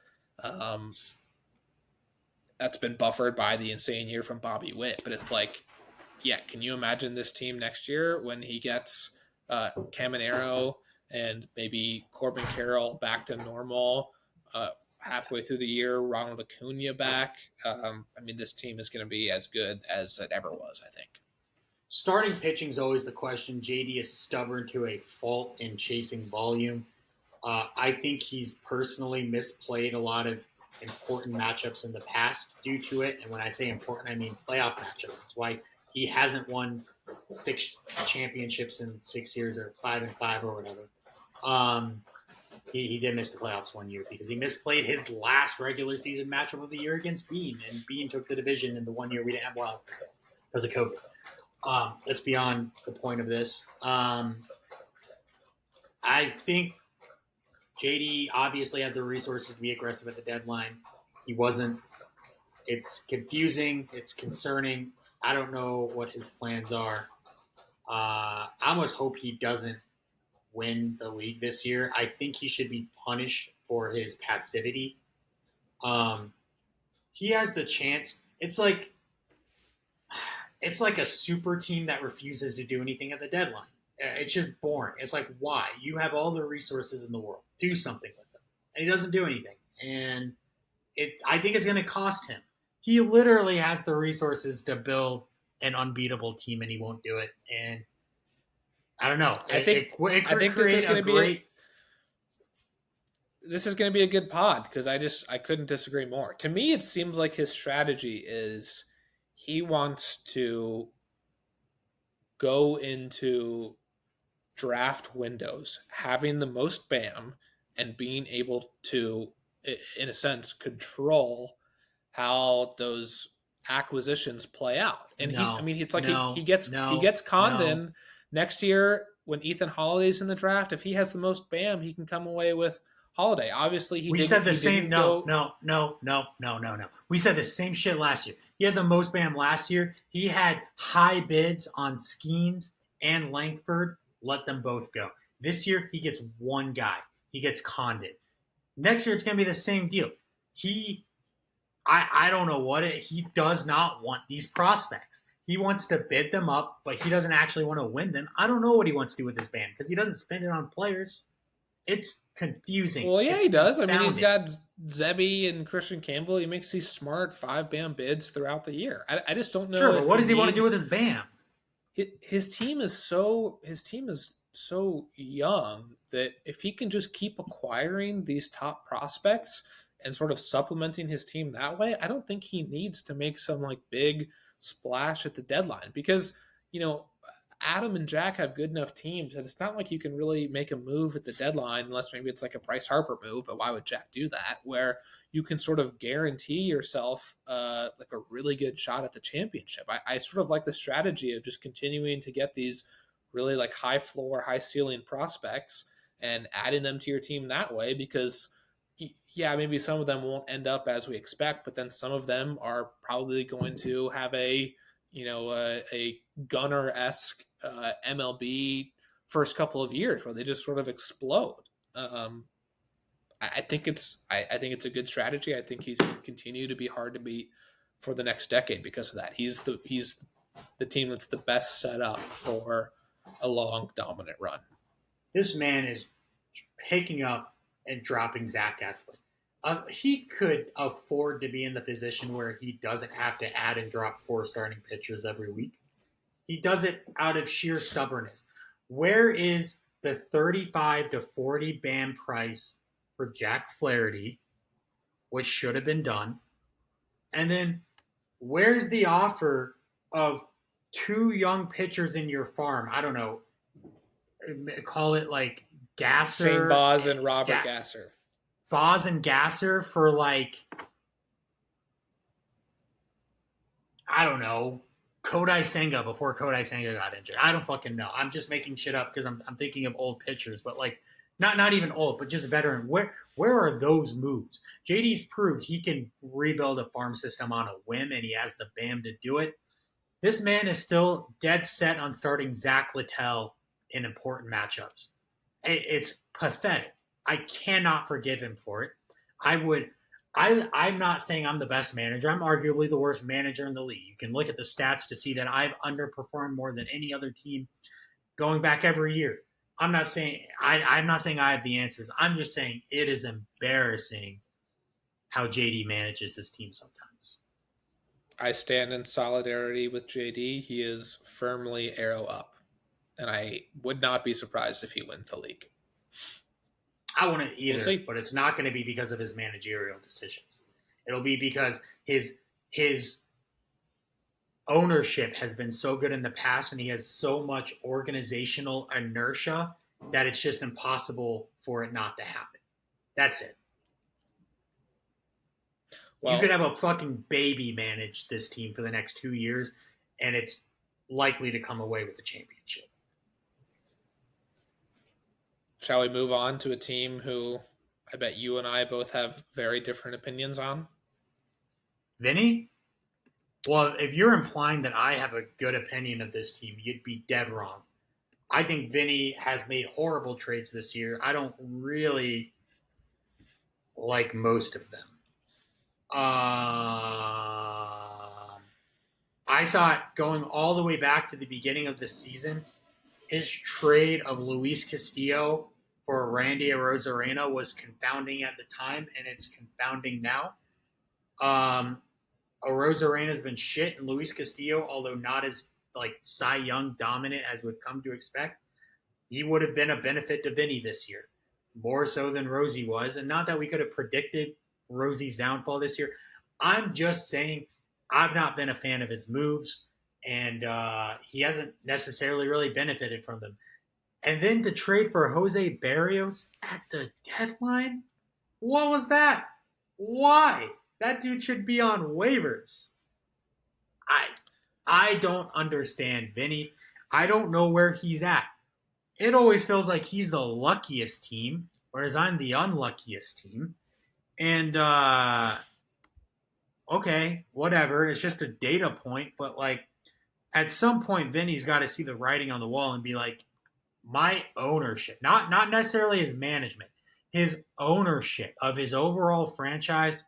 That's been buffered by the insane year from Bobby Witt. But it's like, yeah, can you imagine this team next year when he gets Caminero and maybe Corbin Carroll back to normal halfway through the year, Ronald Acuna back? I mean, this team is going to be as good as it ever was, I think. Starting pitching is always the question. JD is stubborn to a fault in chasing volume. I think he's personally misplayed a lot of important matchups in the past due to it. And when I say important, I mean playoff matchups. That's why he hasn't won 6 championships in 6 years, or 5 and 5 or whatever. He did miss the playoffs one year because he misplayed his last regular season matchup of the year against Bean, and Bean took the division in the 1 year we didn't have wild because of COVID. That's beyond the point of this. I think JD obviously had the resources to be aggressive at the deadline. He wasn't. It's confusing. It's concerning. I don't know what his plans are. I almost hope he doesn't win the league this year. I think he should be punished for his passivity. He has the chance. It's like a super team that refuses to do anything at the deadline. It's just boring. It's like, why? You have all the resources in the world. Do something with them. And he doesn't do anything. And I think it's going to cost him. He literally has the resources to build an unbeatable team, and he won't do it. And I don't know. I think this is going to be this is going to be a good pod because I couldn't disagree more. To me, it seems like his strategy is he wants to go into draft windows having the most BAM and being able to, in a sense, control how those acquisitions play out. And he gets Condon next year when Ethan Holiday's in the draft. If he has the most BAM, he can come away with Holiday. Obviously, we said the same. No. We said the same shit last year. He had the most BAM last year. He had high bids on Skeens and Langford. Let them both go. This year, he gets one guy. He gets Condon. Next year, it's going to be the same deal. I don't know he does not want these prospects. He wants to bid them up, but he doesn't actually want to win them. I don't know what he wants to do with his BAM because he doesn't spend it on players. It's confusing. Well, yeah, he does. I mean, he's got Zebby and Christian Campbell. He makes these smart 5 BAM bids throughout the year. I just don't know. Sure, but what does he want to do with his BAM? His team is so young that if he can just keep acquiring these top prospects and sort of supplementing his team that way, I don't think he needs to make some like big splash at the deadline because, Adam and Jack have good enough teams that it's not like you can really make a move at the deadline unless maybe it's like a Bryce Harper move, but why would Jack do that? Where you can sort of guarantee yourself like a really good shot at the championship. I sort of like the strategy of just continuing to get these really like high floor, high ceiling prospects and adding them to your team that way because yeah, maybe some of them won't end up as we expect, but then some of them are probably going to have a Gunner-esque MLB first couple of years where they just sort of explode. I think it's a good strategy. I think he's going to continue to be hard to beat for the next decade because of that. He's the team that's the best set up for a long dominant run. This man is picking up and dropping Zach Eflin. He could afford to be in the position where he doesn't have to add and drop 4 starting pitchers every week. He does it out of sheer stubbornness. Where is the 35 to 40 ban price for Jack Flaherty, which should have been done? And then where's the offer of 2 young pitchers in your farm? I don't know. Call it like Gasser. Shane Boz and Robert Gasser. Boz and Gasser for like, I don't know, Kodai Senga before Kodai Senga got injured. I don't fucking know. I'm just making shit up because I'm thinking of old pitchers, but like not even old, but just veteran. Where are those moves? JD's proved he can rebuild a farm system on a whim, and he has the BAM to do it. This man is still dead set on starting Zach Littell in important matchups. It's pathetic. I cannot forgive him for it. I'm not saying I'm the best manager. I'm arguably the worst manager in the league. You can look at the stats to see that I've underperformed more than any other team going back every year. I'm not saying I have the answers. I'm just saying it is embarrassing how JD manages his team sometimes. I stand in solidarity with JD. He is firmly arrow up, and I would not be surprised if he wins the league. I wouldn't either, but it's not going to be because of his managerial decisions. It'll be because his ownership has been so good in the past, and he has so much organizational inertia that it's just impossible for it not to happen. That's it. Well, you could have a fucking baby manage this team for the next 2 years, and it's likely to come away with the championship. Shall we move on to a team who I bet you and I both have very different opinions on? Vinny? Well, if you're implying that I have a good opinion of this team, you'd be dead wrong. I think Vinny has made horrible trades this year. I don't really like most of them. I thought going all the way back to the beginning of the season, his trade of Luis Castillo for Randy Arozarena was confounding at the time, and it's confounding now. Arozarena has been shit, and Luis Castillo, although not as like Cy Young dominant as we've come to expect, he would have been a benefit to Vinny this year, more so than Rosie was. And not that we could have predicted Rosie's downfall this year. I'm just saying I've not been a fan of his moves, and he hasn't necessarily really benefited from them. And then to trade for Jose Barrios at the deadline? What was that? Why? That dude should be on waivers. I don't understand Vinny. I don't know where he's at. It always feels like he's the luckiest team, whereas I'm the unluckiest team. And, okay, whatever. It's just a data point. But, like, at some point, Vinny's got to see the writing on the wall and be like, my ownership, not necessarily his management, his ownership of his overall franchise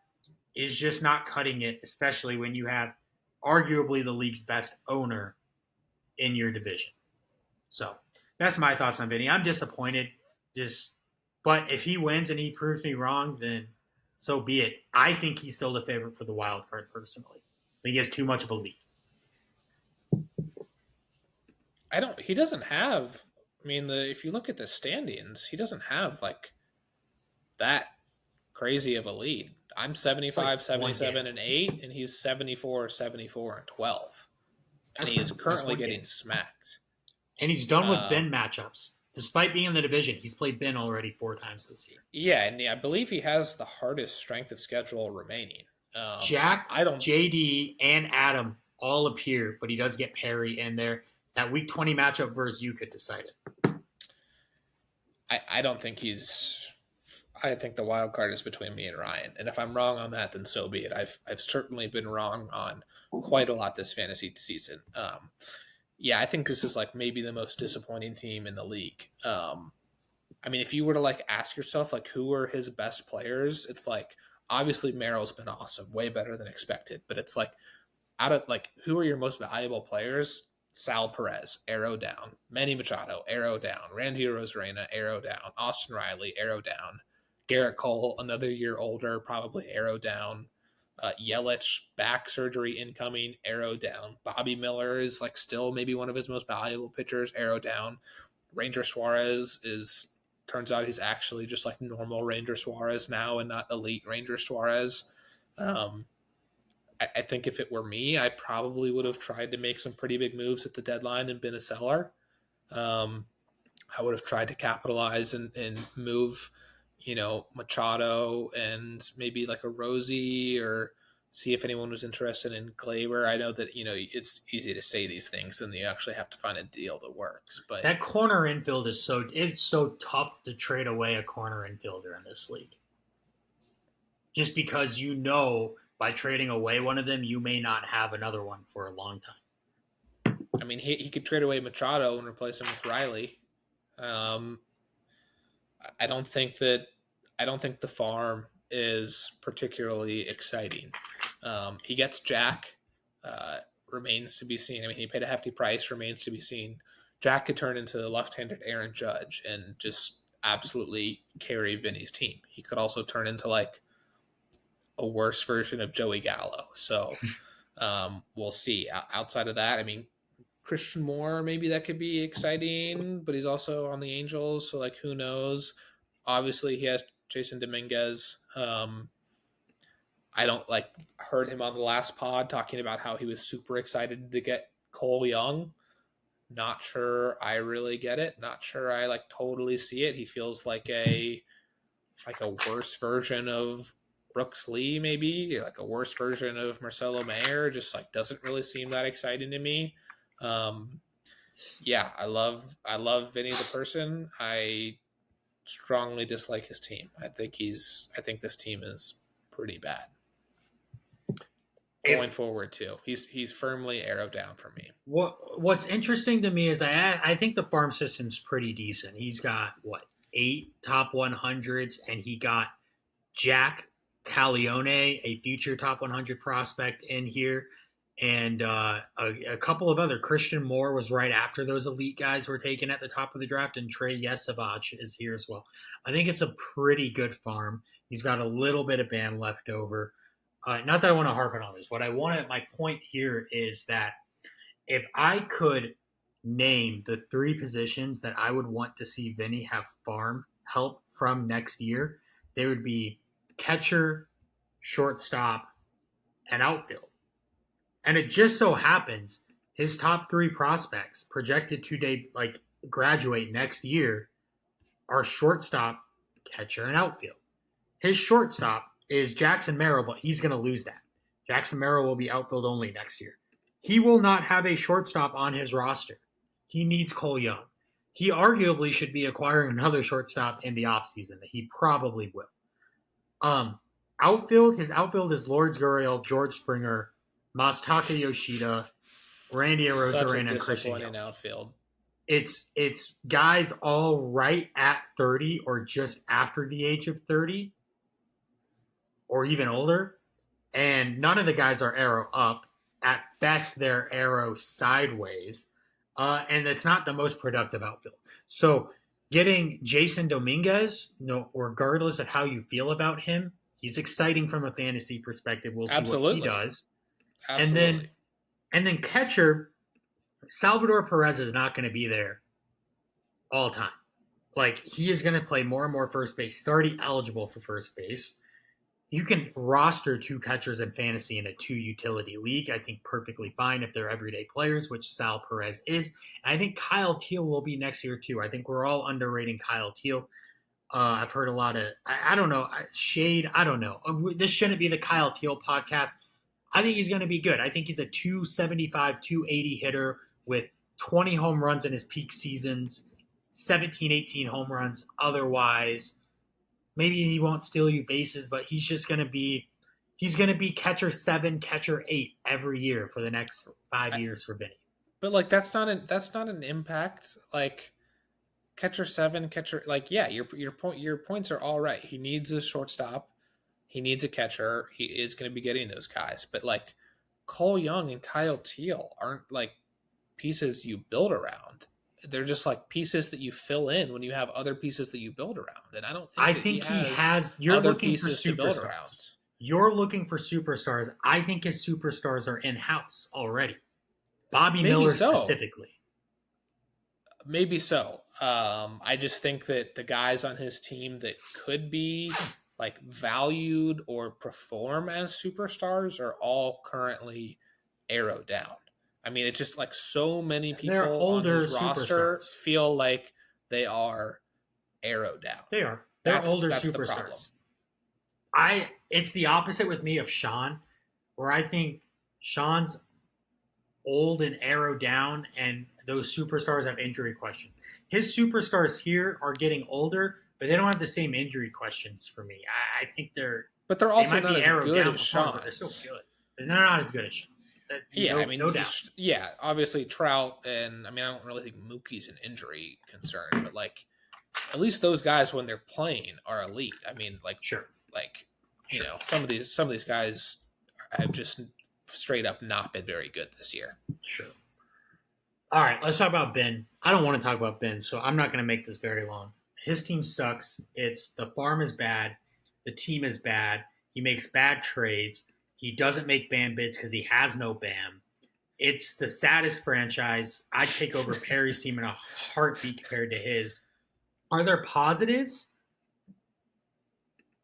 is just not cutting it, especially when you have arguably the league's best owner in your division. So that's my thoughts on Vinny. I'm disappointed. But if he wins and he proves me wrong, then so be it. I think he's still the favorite for the wild card personally. I think he has too much of a lead. He doesn't have, if you look at the standings, he doesn't have like that crazy of a lead. I'm 75, like 77, and 8, and he's 74, 74, and 12. And he's currently getting smacked. And he's done with Ben matchups. Despite being in the division, he's played Ben already 4 times this year. Yeah, and I believe he has the hardest strength of schedule remaining. Jack, JD, and Adam all appear, but he does get Perry in there. That Week 20 matchup versus you could decide it. I don't think I think the wild card is between me and Ryan. And if I'm wrong on that, then so be it. I've certainly been wrong on quite a lot this fantasy season. Yeah, I think this is like maybe the most disappointing team in the league. If you were to like ask yourself like who are his best players, it's like obviously Merrill's been awesome, way better than expected. But it's like out of like who are your most valuable players? Sal Perez, arrow down. Manny Machado, arrow down. Randy Arozarena, arrow down. Austin Riley, arrow down. Garrett Cole, another year older, probably arrow down. Yelich, back surgery incoming, arrow down. Bobby Miller is like still maybe one of his most valuable pitchers, arrow down. Ranger Suarez turns out he's actually just like normal Ranger Suarez now and not elite Ranger Suarez. I think if it were me, I probably would have tried to make some pretty big moves at the deadline and been a seller. I would have tried to capitalize and move, Machado and maybe like a Rosie, or see if anyone was interested in Glaber. I know that, it's easy to say these things and you actually have to find a deal that works. But that corner infield is so tough to trade away a corner infielder in this league. Just because by trading away one of them, you may not have another one for a long time. I mean, he could trade away Machado and replace him with Riley. I don't think the farm is particularly exciting. He gets Jack, remains to be seen. I mean, he paid a hefty price, remains to be seen. Jack could turn into the left-handed Aaron Judge and just absolutely carry Vinny's team. He could also turn into like a worse version of Joey Gallo. So we'll see. Outside of that, I mean, Christian Moore, maybe that could be exciting, but he's also on the Angels, so like who knows? Obviously, he has Jason Dominguez. I don't heard him on the last pod talking about how he was super excited to get Cole Young. Not sure I really get it. Not sure I totally see it. He feels like a worse version of Brooks Lee, maybe like a worse version of Marcelo Mayer. Just doesn't really seem that exciting to me. Yeah, I love Vinny the person. I strongly dislike his team. I think this team is pretty bad. Going forward too. He's firmly arrow down for me. What's interesting to me is I think the farm system's pretty decent. He's got 8 top 100s, and he got Jack Calione, a future top 100 prospect, in here. And a couple of other. Christian Moore was right after those elite guys were taken at the top of the draft, and Trey Yesavage is here as well. I think it's a pretty good farm. He's got a little bit of BAM left over. Not that I want to harp on all this. My point here is that if I could name the 3 positions that I would want to see Vinny have farm help from next year, they would be catcher, shortstop, and outfield. And it just so happens his top 3 prospects projected to graduate next year are shortstop, catcher, and outfield. His shortstop is Jackson Merrill, but he's going to lose that. Jackson Merrill will be outfield only next year. He will not have a shortstop on his roster. He needs Cole Young. He arguably should be acquiring another shortstop in the offseason. He probably will. His outfield is Lourdes Gurriel, George Springer, Masataka Yoshida, Randy Arozarena, and Christian Young. Outfield. It's guys all right at 30 or just after the age of 30 or even older, and none of the guys are arrow up. At best, they're arrow sideways, and it's not the most productive outfield. So getting Jason Dominguez, regardless of how you feel about him, he's exciting from a fantasy perspective. We'll see what he does. Absolutely. And then catcher, Salvador Perez is not going to be there all the time. He is going to play more and more first base. He's already eligible for first base. You can roster 2 catchers in fantasy in a 2-utility league. I think perfectly fine if they're everyday players, which Sal Perez is. And I think Kyle Teal will be next year too. I think we're all underrating Kyle Teal. I've heard a lot of, I don't know, shade. I don't know. This shouldn't be the Kyle Teal podcast. I think he's going to be good. I think he's a 275, 280 hitter with 20 home runs in his peak seasons, 17, 18 home runs otherwise. Maybe he won't steal you bases, but he's just going to be catcher 7, catcher 8 every year for the next 5 years for Vinny. But that's not an impact. Catcher 7, catcher your points are all right. He needs a shortstop. He needs a catcher. He is going to be getting those guys. But Cole Young and Kyle Teal aren't pieces you build around. they're just like pieces that you fill in when you have other pieces that you build around. And I don't think I that think he he has has. You're other looking for pieces to build around. superstars. You're looking for superstars. I think his superstars are in house already. Bobby Maybe Miller so. specifically. Maybe so. I just think that the guys on his team that could be like valued or perform as superstars are all currently arrowed down. I mean, it's just like so many They're people on older his roster superstars. feel like they are arrowed down. They are. They're older that's the problem. superstars. It's the opposite with me of Sean, where I think Sean's old and arrowed down, and those superstars have injury questions. His superstars here are getting older, but they don't have the same injury questions for me. I think But they're they also might not be as arrowed good down as before, but they're Sean's. still good. They're not as good as Sean's. Yeah, I mean, no doubt. Yeah, obviously Trout, and I mean, I don't really think Mookie's an injury concern, but like, at least those guys when they're playing are elite. I mean, like, Sure. like, you know, some of these guys have just straight up not been very good this year. Sure. All right, let's talk about Ben. I don't want to talk about Ben, so I'm not going to make this very long. His team sucks. The farm is bad. The team is bad. He makes bad trades. He doesn't make BAM bids because he has no BAM. It's the saddest franchise. I'd take over Perry's team in a heartbeat compared to his. Are there positives?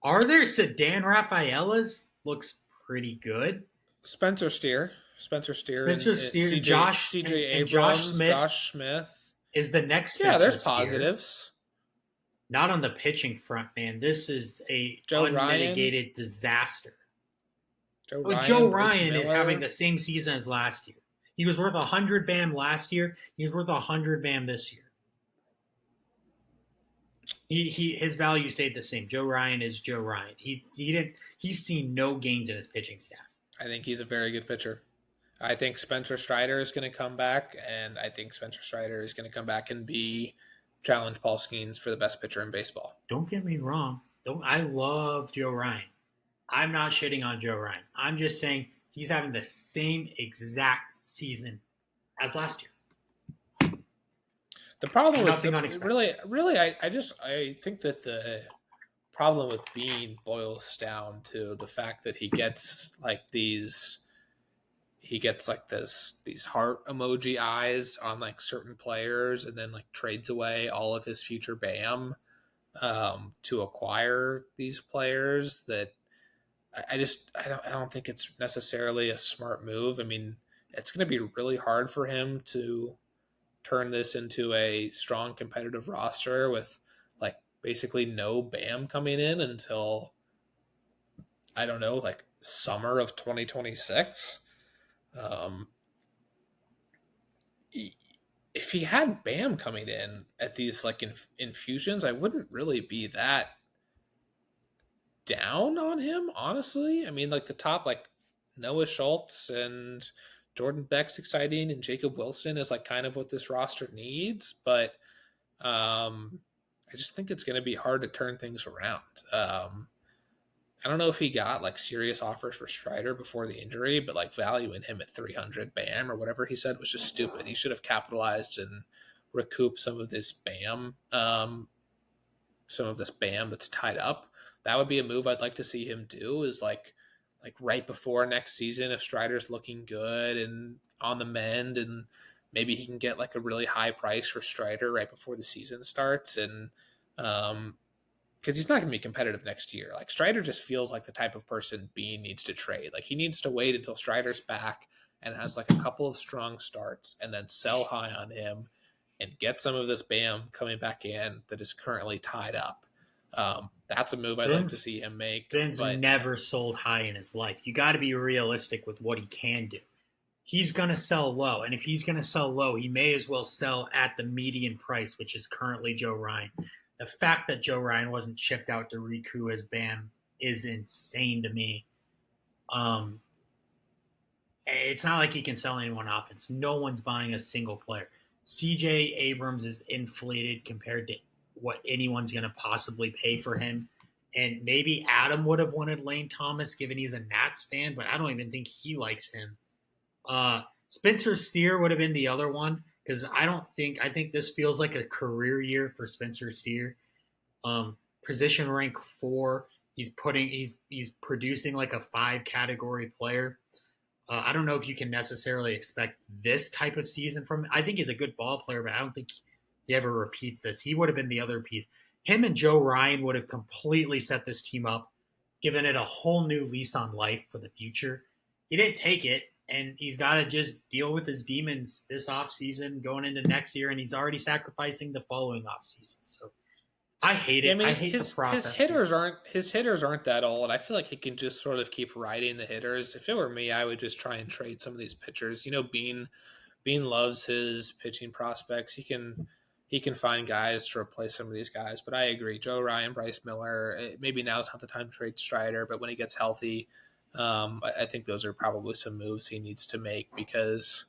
Are there? Sedan Rafaela's looks pretty good. Spencer Steer, CJ Abrams, Josh Smith is the next Spencer Yeah, there's Steer. positives. Not on the pitching front, man. This is a unmitigated disaster. Joe Ryan is having the same season as last year. He was worth 100 BAM last year. He's worth 100 BAM this year. His value stayed the same. Joe Ryan is Joe Ryan. He's seen no gains in his pitching staff. I think he's a very good pitcher. I think Spencer Strider is going to come back, and I think Spencer Strider is going to come back and challenge Paul Skeens for the best pitcher in baseball. Don't get me wrong. I love Joe Ryan. I'm not shitting on Joe Ryan. I'm just saying he's having the same exact season as last year. The problem Nothing with unexpected. really, I think that the problem with Bean boils down to the fact that he gets these heart emoji eyes on like certain players, and then like trades away all of his future BAM to acquire these players. That I don't think it's necessarily a smart move. I mean, it's going to be really hard for him to turn this into a strong competitive roster with like basically no BAM coming in until, I don't know, like summer of 2026. If he had BAM coming in at these like infusions, I wouldn't really be that down on him, honestly. I mean, like the top, like Noah Schultz and Jordan Beck's exciting, and Jacob Wilson is like kind of what this roster needs, but I just think it's going to be hard to turn things around. I don't know if he got like serious offers for Strider before the injury, but like valuing him at 300 BAM or whatever he said was just stupid. He should have capitalized and recouped some of this BAM that's tied up. That would be a move I'd like to see him do, is like right before next season, if Strider's looking good and on the mend, and maybe he can get like a really high price for Strider right before the season starts. And because he's not going to be competitive next year. Like Strider just feels like the type of person Bean needs to trade. Like he needs to wait until Strider's back and has like a couple of strong starts, and then sell high on him and get some of this BAM coming back in that is currently tied up. That's a move I'd like to see him make. Ben's never sold high in his life. You got to be realistic with what he can do. He's going to sell low, and if he's going to sell low, he may as well sell at the median price, which is currently Joe Ryan. The fact that Joe Ryan wasn't shipped out to Riku as BAM is insane to me. It's not like he can sell anyone offense. No one's buying a single player. CJ Abrams is inflated compared to what anyone's going to possibly pay for him. And maybe Adam would have wanted Lane Thomas, given he's a Nats fan, but I don't even think he likes him. Spencer Steer would have been the other one, because I think this feels like a career year for Spencer Steer. Position rank 4. He's producing like a 5 category player. I don't know if you can necessarily expect this type of season from him. I think he's a good ball player, but I don't think he ever repeats this. He would have been the other piece. Him and Joe Ryan would have completely set this team up, given it a whole new lease on life for the future. He didn't take it, and he's got to just deal with his demons this offseason going into next year, and he's already sacrificing the following offseason. So I hate it. I hate the process. His hitters aren't that old. I feel like he can just sort of keep riding the hitters. If it were me, I would just try and trade some of these pitchers. Bean loves his pitching prospects. He can find guys to replace some of these guys. But I agree, Joe Ryan, Bryce Miller. Maybe now's not the time to trade Strider, but when he gets healthy, I think those are probably some moves he needs to make because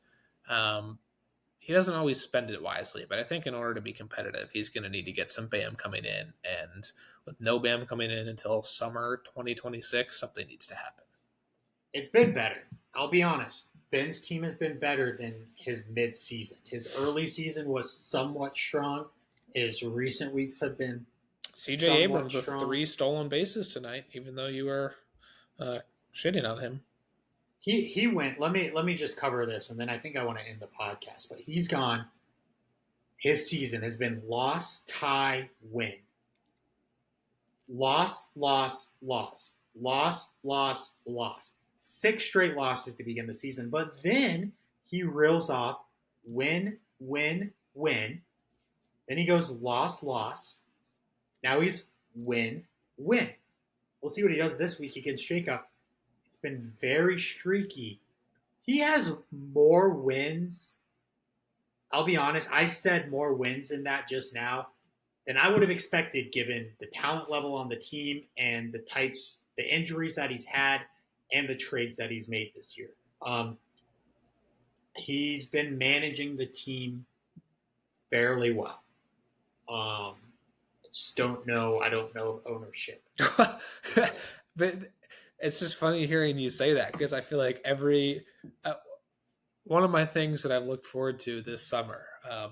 he doesn't always spend it wisely, but I think in order to be competitive, he's going to need to get some BAM coming in. And with no BAM coming in until summer 2026, something needs to happen. It's been better. I'll be honest. Ben's team has been better than his mid-season. His early season was somewhat strong. His recent weeks have been CJ Abrams with 3 stolen bases tonight, even though you were shitting on him. He went. Let me just cover this, and then I think I want to end the podcast. But he's gone. His season has been loss, tie, win. Loss, loss, loss. Loss, loss, loss. 6 straight losses to begin the season. But then he reels off win, win, win. Then he goes loss, loss. Now he's win, win. We'll see what he does this week against Jacob. It's been very streaky. He has more wins. I'll be honest, I said more wins in that just now than I would have expected given the talent level on the team and the injuries that he's had and the trades that he's made this year. He's been managing the team fairly well. I just don't know. I don't know ownership. But it's just funny hearing you say that because I feel like one of my things that I've looked forward to this summer,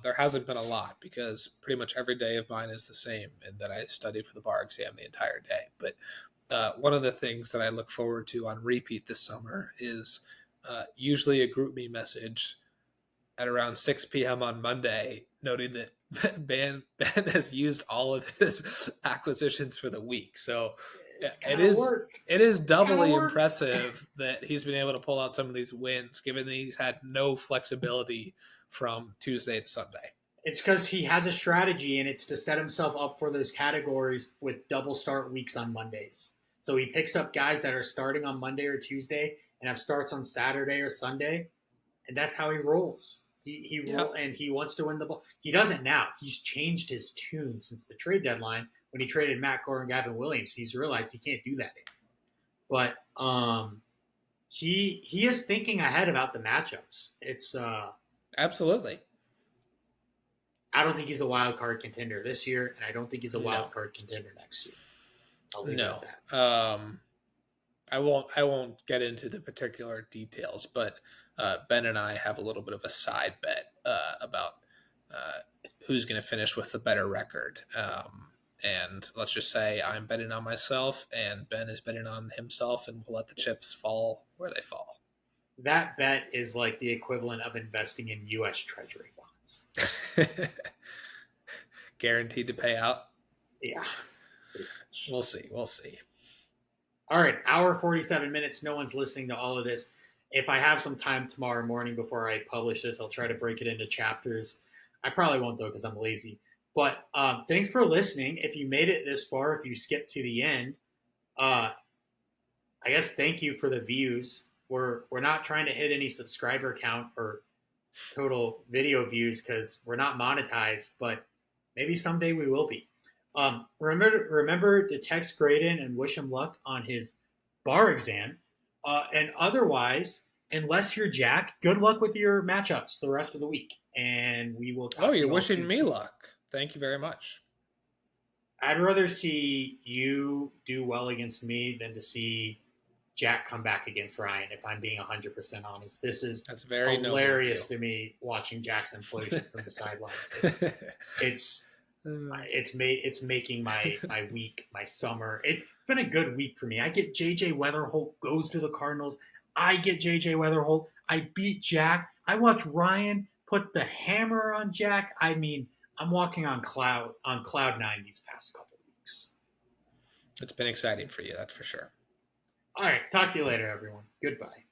there hasn't been a lot because pretty much every day of mine is the same and that I study for the bar exam the entire day. But one of the things that I look forward to on repeat this summer is usually a group me message at around 6 p.m. on Monday noting that Ben has used all of his acquisitions for the week. So it is doubly impressive that he's been able to pull out some of these wins, given that he's had no flexibility from Tuesday to Sunday. It's because he has a strategy, and it's to set himself up for those categories with double start weeks on Mondays. So he picks up guys that are starting on Monday or Tuesday and have starts on Saturday or Sunday, and that's how he rolls. And he wants to win the ball. He doesn't now. He's changed his tune since the trade deadline. When he traded Matt Gore and Gavin Williams, he's realized he can't do that anymore. But he is thinking ahead about the matchups. It's absolutely. I don't think he's a wild card contender this year, and I don't think he's a wild card contender next year. I'll leave it at that. I won't get into the particular details, but Ben and I have a little bit of a side bet about who's going to finish with the better record. And let's just say I'm betting on myself and Ben is betting on himself, and we'll let the chips fall where they fall. That bet is like the equivalent of investing in U.S. Treasury bonds. Guaranteed to pay out? Yeah. We'll see. All right, hour 47 minutes. No one's listening to all of this. If I have some time tomorrow morning before I publish this, I'll try to break it into chapters. I probably won't, though, because I'm lazy. But thanks for listening. If you made it this far, if you skipped to the end, I guess thank you for the views. We're not trying to hit any subscriber count or total video views because we're not monetized, but maybe someday we will be. Remember to text Graydon and wish him luck on his bar exam. And otherwise, unless you're Jack, good luck with your matchups the rest of the week. And we will talk. Oh, you're wishing me luck. Thank you very much. I'd rather see you do well against me than to see Jack come back against Ryan, if I'm being 100% honest. This is That's very hilarious to me watching Jackson implosion from the sidelines. It's making my week, my summer. It's been a good week for me. I get JJ Weatherholt goes to the Cardinals. I get JJ Weatherholt. I beat Jack. I watch Ryan put the hammer on Jack. I mean, I'm walking on cloud 9 these past couple weeks. It's been exciting for you, that's for sure. All right, talk to you later, everyone. Goodbye.